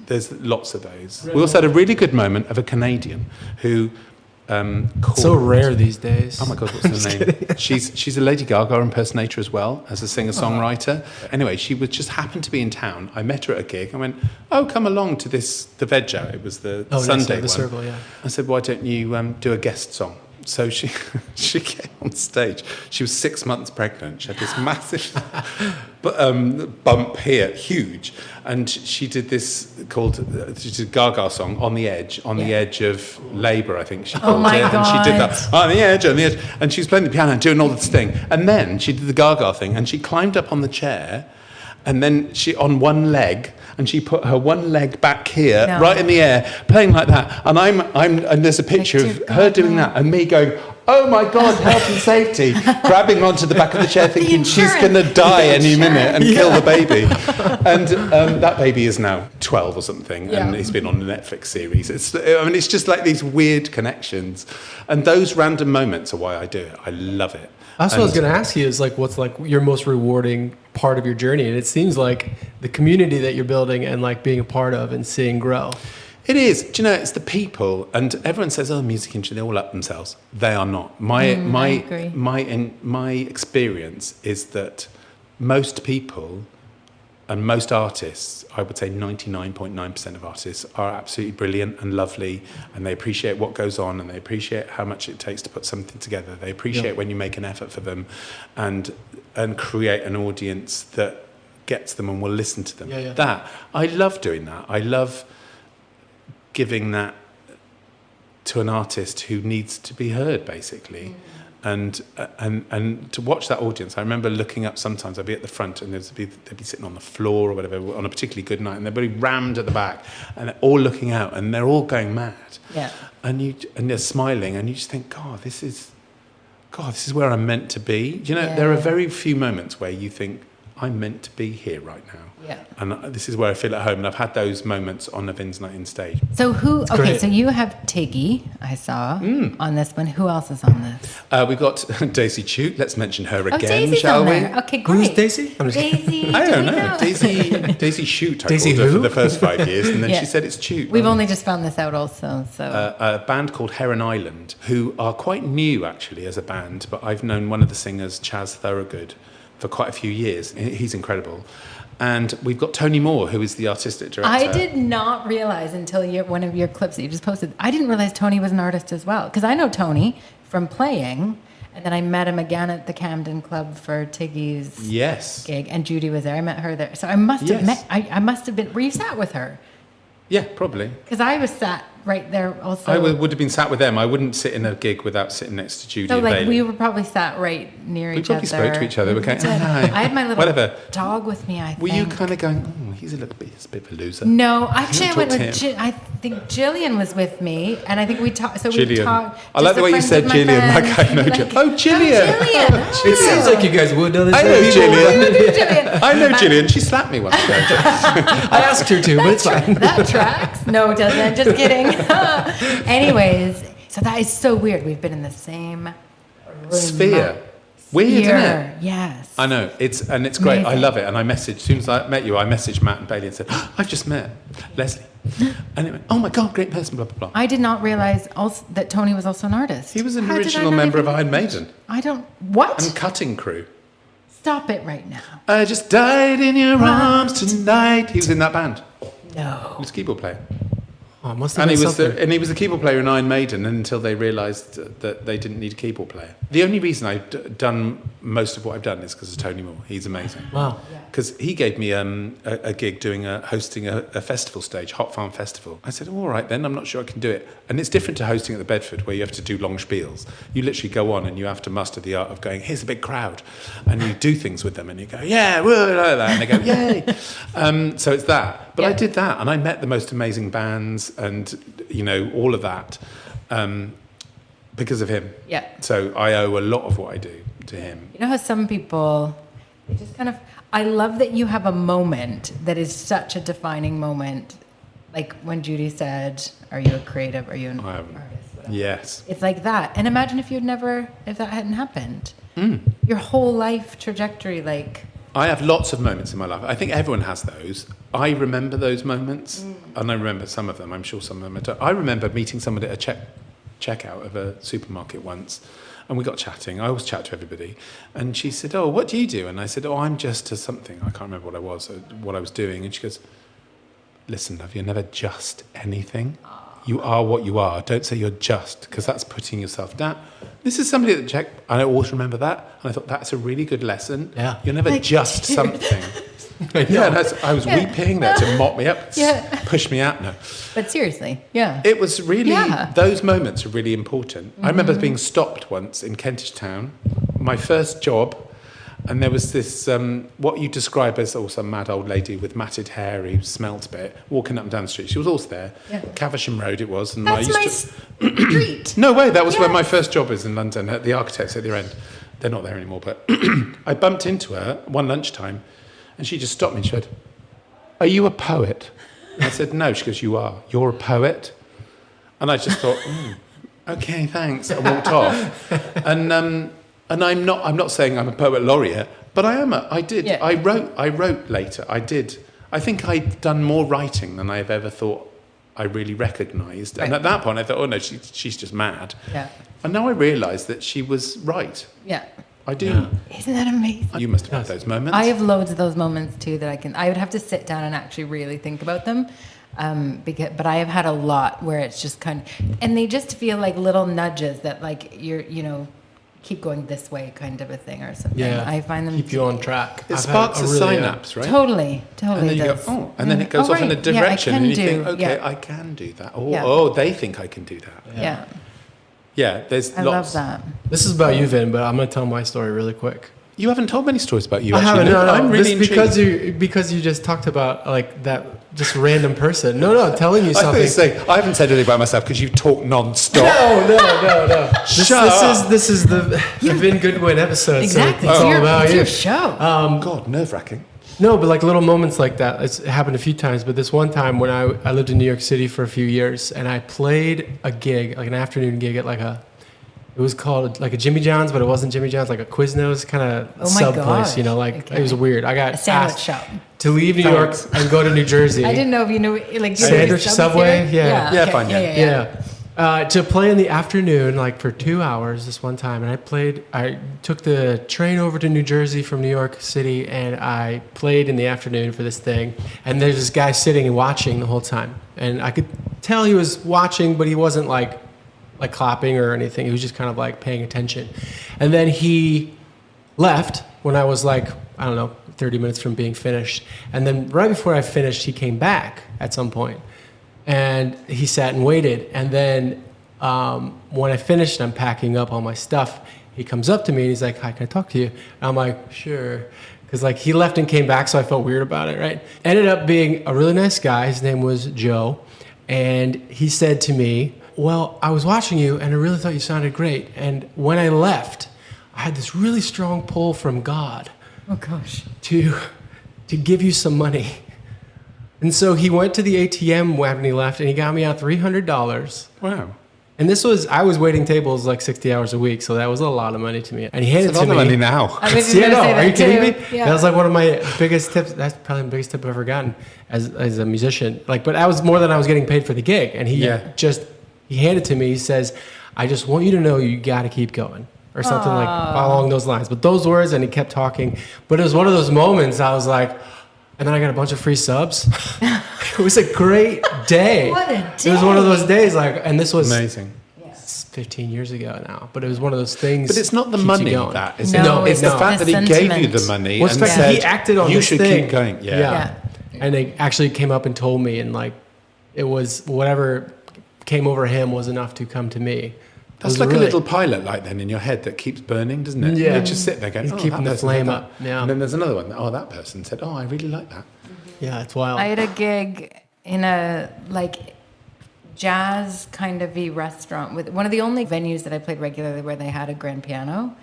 there's lots of those. We also had a really good moment of a Canadian who called... So rare these days. Oh my God, what's her name? She's a Lady Gaga impersonator as well, as a singer-songwriter. Anyway, she just happened to be in town. I met her at a gig. I went, oh, come along to the Veg Out. It was the Sunday the one. Circle, yeah. I said, why don't you do a guest song? So she came on stage. She was 6 months pregnant. She had this massive bump here, huge. And she did this she did a Gaga song, On the Edge of Labour, I think she called my it. God. And she did that, on the edge. And she was playing the piano and doing all this thing. And then she did the Gaga thing, and she climbed up on the chair, and then she, on one leg, and she put her one leg back here, right in the air, playing like that. And and there's a picture of her doing that, and me going, oh my God, health and safety, grabbing onto the back of the chair, thinking she's going to die any minute and kill the baby. And that baby is now 12 or something, and he's been on a Netflix series. It's just like these weird connections, and those random moments are why I do it. I love it. That's what I was going to ask you, is like, what's like your most rewarding part of your journey? And it seems like the community that you're building and like being a part of and seeing grow. It is. Do you know, it's the people, and everyone says, oh, music industry, they all up themselves. They are not. My experience is that most people and most artists, I would say 99.9% of artists, are absolutely brilliant and lovely, and they appreciate what goes on, and they appreciate how much it takes to put something together. They appreciate when you make an effort for them and create an audience that gets them and will listen to them. That, I love doing that. I love giving that to an artist who needs to be heard, basically. And to watch that audience, I remember looking up sometimes, I'd be at the front and they'd be sitting on the floor or whatever on a particularly good night, and they'd be rammed at the back, and they're all looking out and they're all going mad. Yeah. And they're smiling, and you just think, God, this is where I'm meant to be. You know, there are very few moments where you think, I'm meant to be here right now. Yeah. And this is where I feel at home. And I've had those moments on a Vin's Night In stage. So so you have Tiggy, I saw, on this one. Who else is on this? We've got Daisy Chute. Let's mention her again, Daisy's shall we? Okay, great. Who's Daisy? Daisy. I don't know. Daisy Chute, I Daisy called her who? for the first 5 years, and then she said it's Chute. We've only just found this out also. So a band called Heron Island, who are quite new, actually, as a band, but I've known one of the singers, Chaz Thorogood, for quite a few years. He's incredible. And we've got Tony Moore, who is the artistic director. I did not realize until one of your clips that you just posted. I didn't realize Tony was an artist as well, because I know Tony from playing, and then I met him again at the Camden Club for Tiggy's gig, and Judy was there. I met her there, so I must have met. I must have been. Were you sat with her? Yeah, probably. Because I was sat right there also. I would have been sat with them. I wouldn't sit in a gig without sitting next to Judy. So and like Bailey. we were probably sat right near each other. We probably spoke to each other. We Okay. did. I had my little Whatever. dog with me, I think. Were you kind of going, oh, he's a bit of a loser? No, actually I went talk to with, him. I think Jillian was with me, and I think we talked, so we Gillian. talked. I like the way you said Gillian, like I know Gillian. Oh, Gillian. Gillian. It seems like you guys would know this. I know Gillian. Gillian. I know Gillian. She slapped me once ago. I asked her to, but it's fine. That tracks. No, it doesn't. Just kidding. Anyways, so that is so weird. We've been in the same room. Sphere. Weird, isn't it? Yes. I know. It's great. I Amazing. love it. And I messaged, as soon as I met you, I messaged Matt and Bailey and said, oh, I've just met Leslie. And it went, oh my God, great person, blah, blah, blah. I did not realize also that Tony was also an artist. He was an How did I original not member even- of Iron Maiden I don't. What? and Cutting Crew. Stop it right now. I just died in your arms tonight. He was in that band. No. He was a keyboard player. Oh, must have And been he was something. he was a keyboard player in Iron Maiden until they realised that they didn't need a keyboard player. The only reason I've done most of what I've done is because of Tony Moore. He's amazing. Wow. Because he gave me a gig hosting a festival stage, Hot Farm Festival. I said, all right then, I'm not sure I can do it. And it's different to hosting at the Bedford where you have to do long spiels. You literally go on and you have to master the art of going, here's a big crowd. And you do things with them and you go, yeah, woo, like that. And they go, yay. So it's that. But I did that and I met the most amazing bands and, you know, all of that because of him. Yeah. So I owe a lot of what I do to him. You know how some people, they just kind of, I love that you have a moment that is such a defining moment. Like when Judy said, are you a creative? Are you an artist? Whatever. Yes. It's like that. And imagine if if that hadn't happened. Your whole life trajectory, like. I have lots of moments in my life. I think everyone has those. I remember those moments, and I remember some of them. I'm sure some of them I don't. I remember meeting somebody at a checkout of a supermarket once, and we got chatting. I always chat to everybody. And she said, oh, what do you do? And I said, oh, I'm just a something. I can't remember what I was doing. And she goes, listen, love, you're never just anything. You are what you are. Don't say you're just, because that's putting yourself down. This is somebody that checked, and I always remember that. And I thought, that's a really good lesson. Yeah. You're never just something. I was weeping there to mop me up, push me out. No. But seriously, yeah. It was really, those moments are really important. I remember being stopped once in Kentish Town, my first job, and there was this, what you describe as some mad old lady with matted hair who smelt a bit, walking up and down the street. She was also there. Yeah. Caversham Road it was. And That's I my used street. No way, that was where my first job was in London, at the Architects at the end. They're not there anymore, but I bumped into her one lunchtime, and she just stopped me and she said, are you a poet? And I said, no. She goes, you are. You're a poet? And I just thought, okay, thanks. I walked off. And I'm not saying I'm a poet laureate, but I am. I did. Yeah. I wrote later. I did. I think I'd done more writing than I've ever thought I really recognised. Right. And at that point, I thought, oh no, she's just mad. Yeah. And now I realise that she was right. Yeah. I do. Yeah. Isn't that amazing? You must have had those moments. I have loads of those moments too that I would have to sit down and actually really think about them. But I have had a lot where it's just kind of, and they just feel like little nudges that like keep going this way kind of a thing or something. Yeah. I find them keep you on track. It sparks a synapse, right? Totally. And then you go, oh, and then it goes off in a direction and you think, okay, I can do that. Oh, they think I can do that. Yeah. Yeah, there's lots. I love that. This is about you, Vin, but I'm going to tell my story really quick. You haven't told many stories about you. I actually. haven't. No. I'm really intrigued. because you just talked about like that just random person. No, telling you something. I haven't said anything about myself because you talk non-stop. No. This is the Vin Goodwin episode. Exactly. So it's all about it's you. your show. God, nerve-wracking. No, but like little moments like that. It's happened a few times, but this one time when I lived in New York City for a few years and I played a gig, like an afternoon gig at it was called like a Jimmy John's, but it wasn't Jimmy John's, like a Quiznos kind of sub place, It was weird. I got sandwich asked shop to leave New York and go to New Jersey. I didn't know if you knew, like, Sandwich Subway, yeah, fine. Yeah. To play in the afternoon, like for 2 hours this one time. And I took the train over to New Jersey from New York City, and I played in the afternoon for this thing. And there's this guy sitting and watching the whole time. And I could tell he was watching, but he wasn't like clapping or anything. He was just kind of like paying attention. And then he left when I was like, I don't know, 30 minutes from being finished. And then right before I finished, he came back at some point. And he sat and waited. And then when I finished, I'm packing up all my stuff. He comes up to me and he's like, "Hi, can I talk to you?" And I'm like, "Sure." Because like he left and came back, so I felt weird about it, right? Ended up being a really nice guy. His name was Joe. And he said to me, "Well, I was watching you and I really thought you sounded great. And when I left, I had this really strong pull from God." Oh, gosh. To give you some money. And so he went to the ATM when he left, and he got me out $300. Wow. And I was waiting tables like 60 hours a week, so that was a lot of money to me. And he handed It's a it to lot me. of money now. I was just gonna say Are that you kidding too. me? Yeah. That was like one of my biggest tips. That's probably the biggest tip I've ever gotten as a musician. Like, but that was more than I was getting paid for the gig. And he handed it to me. He says, "I just want you to know you got to keep going." Or something like along those lines. But those words, and he kept talking. But it was one of those moments I was like, and then I got a bunch of free subs. It was a great day. What a It was one of those days, like, and this was Amazing. 15 years ago now. But it was one of those things. But it's not the keeps money you going. that is No, it's the it's fact the that he gave you sentiment. the money Well, and it's the fact that said he acted on you this should thing. keep going. Yeah. And they actually came up and told me, and like, it was whatever came over him was enough to come to me. That's like a little pilot light then in your head that keeps burning, doesn't it? Yeah. You just sit there going, He's "Oh, keeping that the person flame said up. that." Yeah. And then there's another one. "Oh, that person said, oh, I really like that." Yeah, it's wild. I had a gig in a like jazz kind of restaurant with one of the only venues that I played regularly where they had a grand piano,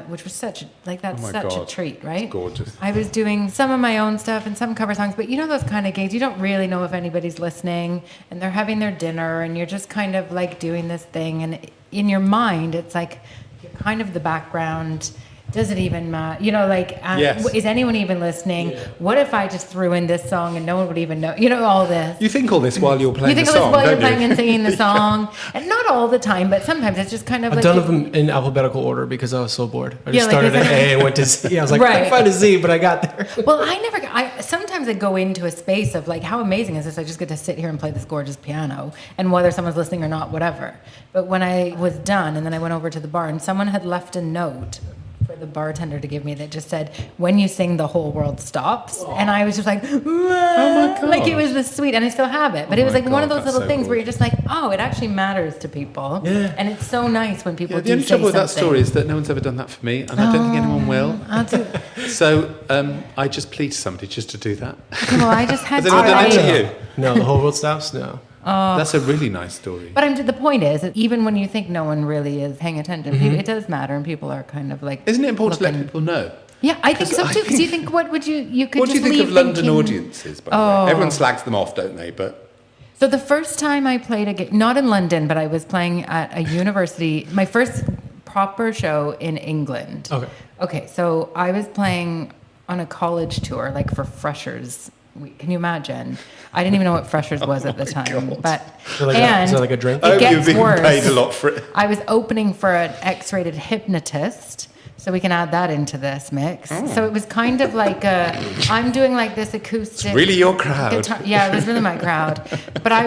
which was such that's Oh my such a God. treat, right? It's gorgeous. I was doing some of my own stuff and some cover songs, but you know those kind of gigs, you don't really know if anybody's listening, and they're having their dinner, and you're just kind of like doing this thing, and in your mind, it's like you're kind of the background. Does it even matter? You know, like, Yes. is anyone even listening? What if I just threw in this song and no one would even know? You know, all this. You think all this while you're playing You think the of this song, while you're don't you? playing and singing the song, and not all the time, but sometimes it's just kind of I've like done them in alphabetical order because I was so bored. I just Yeah, like, started is at it- A and went to Z. I was like, Right. I find a Z, but I got there. Well, sometimes I go into a space of like, how amazing is this? I just get to sit here and play this gorgeous piano, and whether someone's listening or not, whatever. But when I was done, and then I went over to the bar, and someone had left a note for the bartender to give me that just said, "When you sing, the whole world stops." And I was just like, oh my God. like it was this sweet, and I still have it. But it was my like one of God, those that's little so things where cool. you're just like, oh, it actually matters to people. Yeah. And it's so nice when people Yeah, do the only say trouble with that something. story is that no one's ever done that for me, and I don't think anyone will. I'll do, So I just plead to somebody just to do that. well, I just had Has to anyone done it write- to you? No, the whole world stops? No. That's a really nice story. But the point is, that even when you think no one really is paying attention, it does matter, and people are kind of like. Isn't it important to let looking- people know? Yeah, I think 'Cause so I too. Because you think, what would you could What do just you think leave of London thinking- audiences, by the way? Everyone slags them off, don't they? But So the first time I played a gig, not in London, but I was playing at a university. My first proper show in England. Okay. Okay, so I was playing on a college tour, like for freshers. Can you imagine? I didn't even know what freshers was at the time. God. But Is there like a drink? It I hope gets you've been worse. paid a lot for it. I was opening for an X-rated hypnotist, so we can add that into this mix. So it was kind of like I'm doing like this acoustic. Really your crowd. Guitar. Yeah, it was really my crowd. But I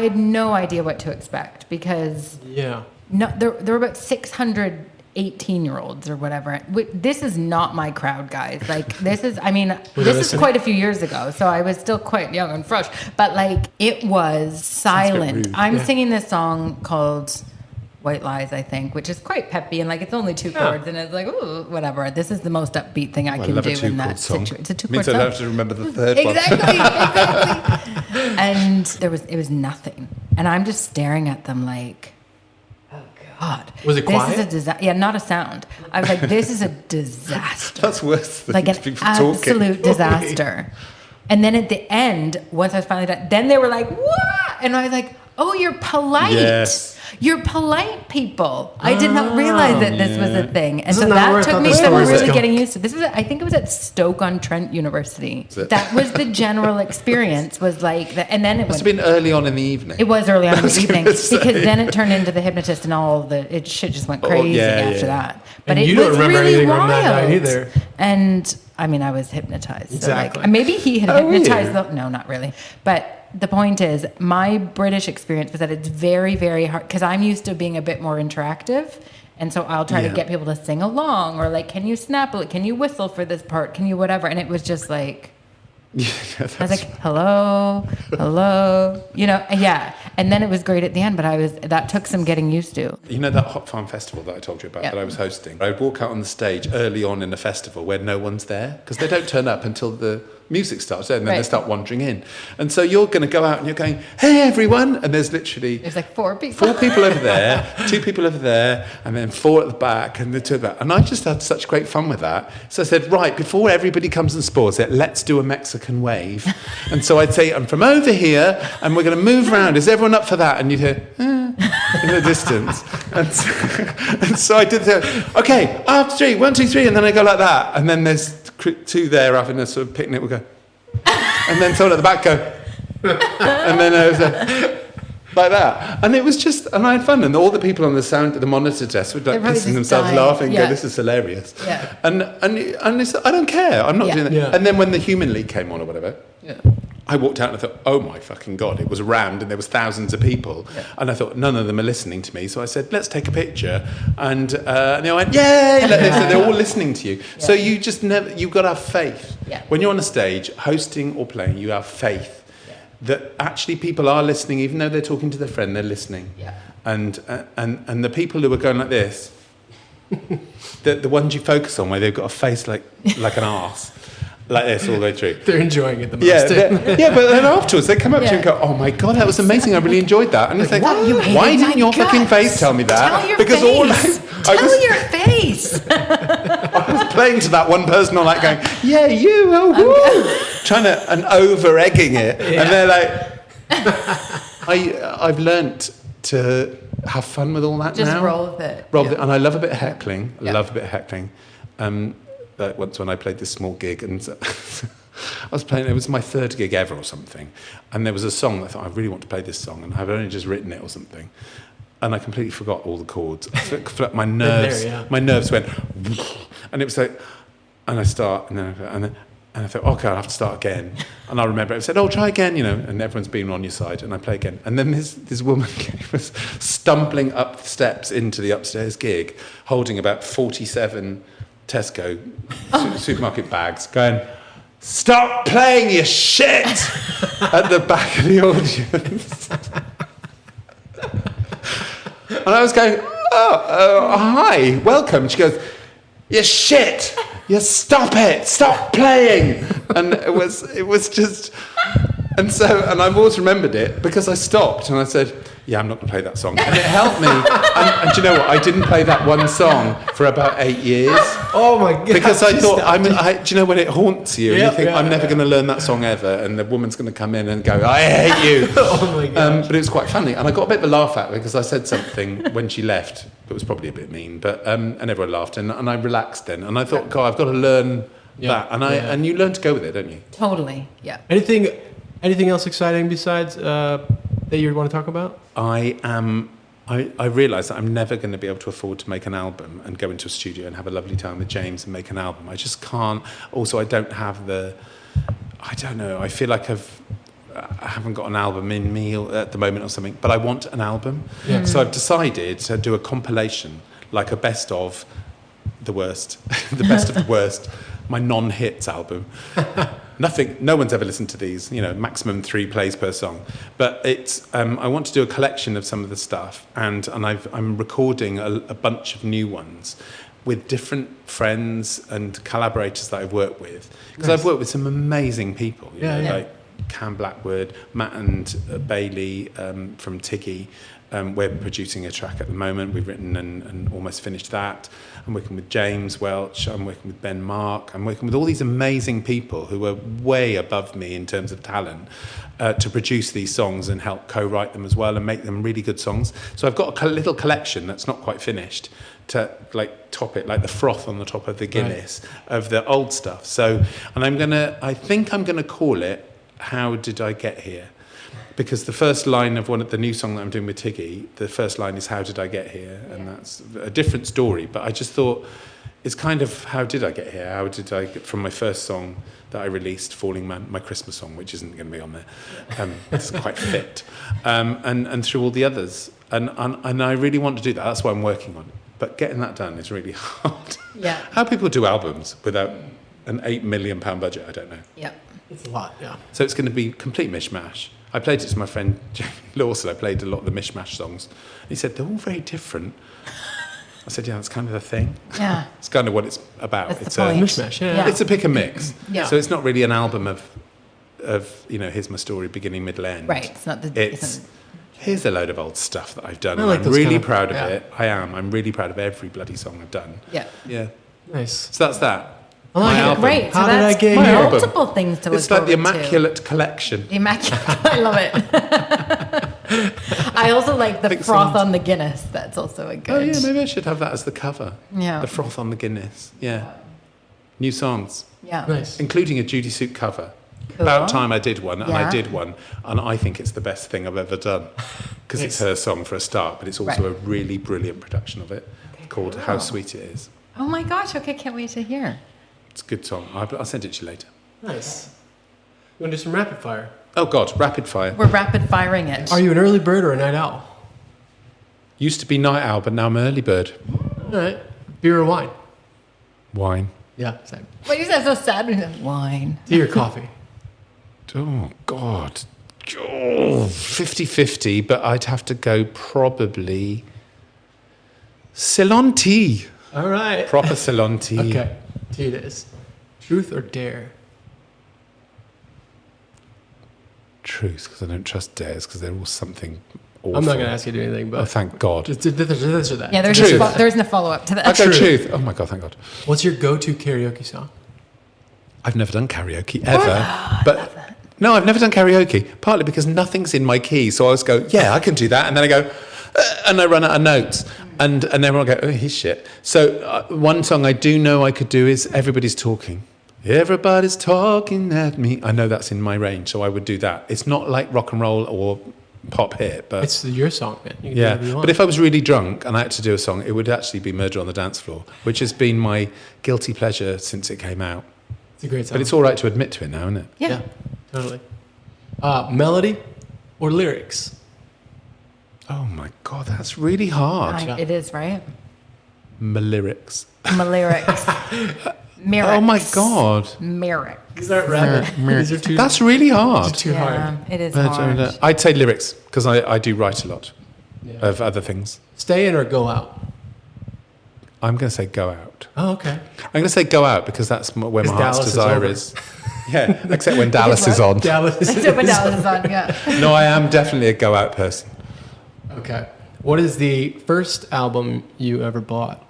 had no idea what to expect because Yeah. there were about 600 18-year-olds or whatever. This is not my crowd, guys. Like, this is quite a few years ago, so I was still quite young and fresh. But, like, it was silent. rude. I'm singing this song called White Lies, I think, which is quite peppy, and, like, it's only two chords, and it's like, ooh, whatever. This is the most upbeat thing I can love do a in two-chord that song. situation. It's a two-chord Means I song. don't have to remember the third one. Exactly. And it was nothing. And I'm just staring at them like, oh God. Was it quiet? This is a disaster. Yeah, not a sound. I was like, this is a disaster. That's worse than Like an people absolute talking. disaster. And then at the end, once I was finally done, then they were like, what? And I was like, Oh, you're polite. Yes. You're polite people. I did not realize that this was a thing. And so Isn't that where I that took thought me the some story was really going? getting used to. This was, I think it was at Stoke-on-Trent University. That was the general experience, was like that. And then it Must have been early on in the evening. It was early on in the evening, gonna say. because then it turned into the hypnotist and all the shit just went crazy after that. But And it you don't was remember really anything wild. from that night either. And I mean, I was hypnotized. Exactly. So like, maybe he had Oh, were hypnotized. you? No, not really. But the point is, my British experience was that it's very, very hard, because I'm used to being a bit more interactive. And so I'll try to get people to sing along, or like, can you snap it? Can you whistle for this part? Can you whatever? And it was just like, I was like, hello, And then it was great at the end, but that took some getting used to. You know that Hot Farm Festival that I told you about that I was hosting? I'd walk out on the stage early on in a festival where no one's there, because they don't turn up until the music starts, and then they start wandering in. And so you're going to go out and you're going, hey, everyone. And there's like 4 people. 4 people over there, 2 people over there, and then 4 at the back, and the 2 at the back. And I just had such great fun with that. So I said, right, before everybody comes and spoils it, let's do a Mexican wave. And so I'd say, I'm from over here, and we're going to move around. Is everyone up for that? And you'd hear, in the distance. And so I did okay, after 3, 1, 2, 3, and then I go like that. And then there's 2 there having a sort of picnic. We'll go, and then someone at the back go, and then I was like that. And it was just, and I had fun. And all the people on the monitor desk would like pissing themselves laughing, go, this is hilarious. Yeah. And it's, I don't care. I'm not doing that. Yeah. And then when the Human League came on or whatever, I walked out and I thought, oh my fucking God, it was rammed and there was thousands of people. Yeah. And I thought, none of them are listening to me. So I said, let's take a picture. And they went, yay, like this. So they're all listening to you. Yeah. So you just you've got to have faith. Yeah. When you're on a stage, hosting or playing, you have faith that actually people are listening, even though they're talking to their friend, they're listening. Yeah. And the people who are going like this, the ones you focus on where they've got a face like an arse, like this all the way through. They're enjoying it the most. Yeah, but then afterwards they come up to you and go, oh my God, that was amazing, I really enjoyed that. And it's like, why didn't your fucking face tell me that? Tell your face. Tell your face. I was playing to that one person on like going, yeah, you, trying to, and over-egging it. Yeah. And they're like, I've learnt to have fun with all that now. Just roll with it. And I love a bit of heckling. Like once when I played this small gig, and I was playing, it was my 3rd gig ever or something, and there was a song that I thought, I really want to play this song, and I've only just written it or something, and I completely forgot all the chords. My nerves went, and it was like, and I start, and I thought, okay, I'll have to start again. And I remember it said, try again, and everyone's been on your side, and I play again. And then this woman was stumbling up the steps into the upstairs gig, holding about 47 Tesco supermarket bags, going, stop playing your shit at the back of the audience. And I was going, hi, welcome. She goes, you shit, you stop playing. And it was just, and I've always remembered it because I stopped and I said, yeah, I'm not going to play that song. And it helped me. And do you know what? I didn't play that one song for about 8 years. Oh my God. Because I thought, do you know when it haunts you? And you think, I'm never going to learn that song ever. And the woman's going to come in and go, I hate you. Oh my God. But it was quite funny. And I got a bit of a laugh at her because I said something when she left that was probably a bit mean. But and everyone laughed. And I relaxed then. And I thought, God, I've got to learn that. And you learn to go with it, don't you? Totally, yeah. Anything else exciting besides that you want to talk about? I realise that I'm never going to be able to afford to make an album and go into a studio and have a lovely time with James and make an album. I just can't. Also, I don't have I don't know. I feel like I haven't got an album in me at the moment or something, but I want an album. Yeah. So I've decided to do a compilation, like a best of the worst, the best of the worst, my non-hits album. No one's ever listened to these, maximum 3 plays per song. But it's, I want to do a collection of some of the stuff, and I'm recording a bunch of new ones with different friends and collaborators that I've worked with. Because I've worked with some amazing people, like Cam Blackwood, Matt and Bailey from Tiggy, we're producing a track at the moment. We've written and almost finished that. I'm working with James Welch. I'm working with Ben Mark. I'm working with all these amazing people who are way above me in terms of talent to produce these songs and help co-write them as well and make them really good songs. So I've got a little collection that's not quite finished to like top it, like the froth on the top of the Guinness of the old stuff. So, and I think I'm gonna call it "How Did I Get Here?" Because the first line of the new song that I'm doing with Tiggy, the first line is "How did I get here?" And that's a different story. But I just thought it's kind of how did I get here? How did I get from my first song that I released, "Falling Man," my Christmas song, which isn't going to be on there. It doesn't quite fit. And through all the others. And I really want to do that. That's what I'm working on. But getting that done is really hard. Yeah. How people do albums without an £8 million budget, I don't know. Yep. It's a lot, yeah. So it's going to be complete mishmash. I played it to my friend Jamie Lawson. I played a lot of the mishmash songs. He said, they're all very different. I said, yeah, that's kind of the thing. Yeah. It's kind of what it's about. That's It's the point. Mishmash, yeah. It's a pick and mix. Yeah. So it's not really an album of here's my story, beginning, middle, end. Right. It's not the. It's here's a load of old stuff that I've done. I And like I'm those really kind of- proud of yeah. it. I am. I'm really proud of every bloody song I've done. Yeah. Yeah. Nice. So that's that. I like My it. album. Great. So How did that's I get here? multiple things to look It's like the forward to. Immaculate Collection. The immaculate. I love it. I also like the Think froth someone's- on the Guinness. That's also a good. Oh yeah, maybe I should have that as the cover. Yeah. The froth on the Guinness. Yeah. New songs, Yeah. Nice. including a Judy Suit cover. Cool. About time I did one, and Yeah. I did one, and I think it's the best thing I've ever done because it's her song for a start, but it's also Right. a really brilliant production of it called "How Sweet It Is." Oh my gosh. Okay. Can't wait to hear. It's a good song. I'll send it to you later. Nice. You want to do some rapid fire? Oh God, rapid fire. We're rapid firing it. Are you an early bird or a night owl? Used to be night owl, but now I'm early bird. All right. Beer or wine? Wine. Yeah, same. What you said so sad when you said wine. Tea or coffee? Oh God. Oh, 50-50, but I'd have to go probably Ceylon tea. All right. Proper Ceylon tea. Okay. Tea it is. Truth or dare? Truth, because I don't trust dares, because they're all something awful. I'm not going to ask you to do anything, but Oh, thank God. just this or that. Yeah. There isn't a follow up to that. I go Truth. truth. Oh my God, thank God. What's your go-to karaoke song? I've never done karaoke ever, but no, I've never done karaoke. Partly because nothing's in my key, so I always go, yeah, I can do that, and then I go, and I run out of notes, and everyone will go, oh, he's shit. So one song I do know I could do is "Everybody's Talking." Everybody's talking at me. I know that's in my range, so I would do that. It's not like rock and roll or pop hit, but It's your song, man. You can do yeah. whatever you want. But if I was really drunk and I had to do a song, it would actually be "Murder on the Dance Floor," which has been my guilty pleasure since it came out. It's a great song. But it's all right to admit to it now, isn't it? Yeah. Totally. Melody or lyrics? Oh my God, that's really hard. It is, right? My lyrics. My lyrics. Lyrics. Oh my God. Lyrics. These aren't rapid. These are too, That's really hard. too Yeah, hard. it is But, hard. I'd say lyrics, because I do write a lot of other things. Stay in or go out? I'm going to say go out. Oh, okay. I'm going to say go out because that's where my Because heart's Dallas is desire over. is. Yeah, except when Dallas is on. Dallas. Except when Dallas is on, yeah. No, I am definitely a go out person. Okay. What is the first album you ever bought?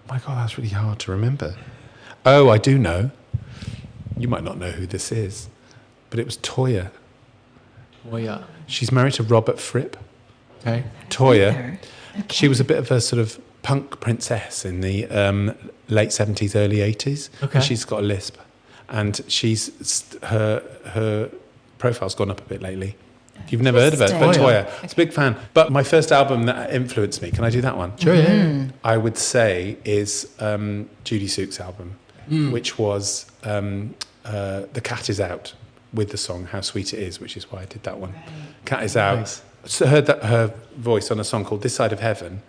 My God, that's really hard to remember. Oh, I do know. You might not know who this is, but it was Toyah. Well, yeah. She's married to Robert Fripp. Okay. Toyah. She was a bit of a sort of punk princess in the late 70s, early 80s. Okay. And she's got a lisp. And her profile's gone up a bit lately. You've never heard of her, but Interesting. Toyah. It's a big fan. But my first album that influenced me, can I do that one? Sure, yeah. I would say is Judy Suit's album, which was The Cat Is Out, with the song How Sweet It Is, which is why I did that one. Cat Is Out. Nice. So I heard her voice on a song called This Side of Heaven,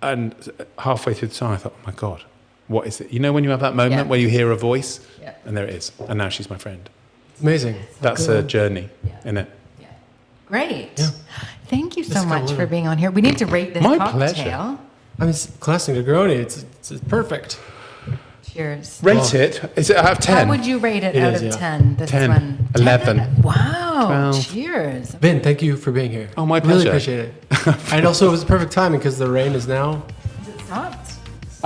and halfway through the song I thought, oh my God, what is it? You know when you have that moment Yeah. where you hear a voice, Yeah. and there it is, and now she's my friend. Amazing. That's a journey, isn't it? Great. Yeah. Thank you so Let's go much on. for being on here. We need to rate this My cocktail. pleasure. I mean, it's classic Negroni. It's perfect. Cheers. Rate it. Is it out of 10? How would you rate it, It out is, of yeah. 10? This 10, one. 11. 10? Wow. 12. Cheers. Vin, thank you for being here. Oh, my Really pleasure. appreciate it. And also, it was perfect timing because the rain is now. Is it stopped?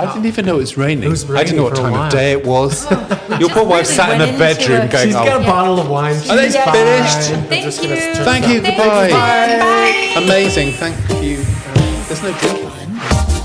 I didn't even know it was raining. It was I didn't know what raining for a time while. of day it was. Your just poor wife really sat in went the into bedroom it. going, She's got a bottle of wine. Are they She's finished? fine. Thank I'm just gonna you. turn Thank it you. off. Goodbye. Bye. Amazing. Thank you. There's no drink.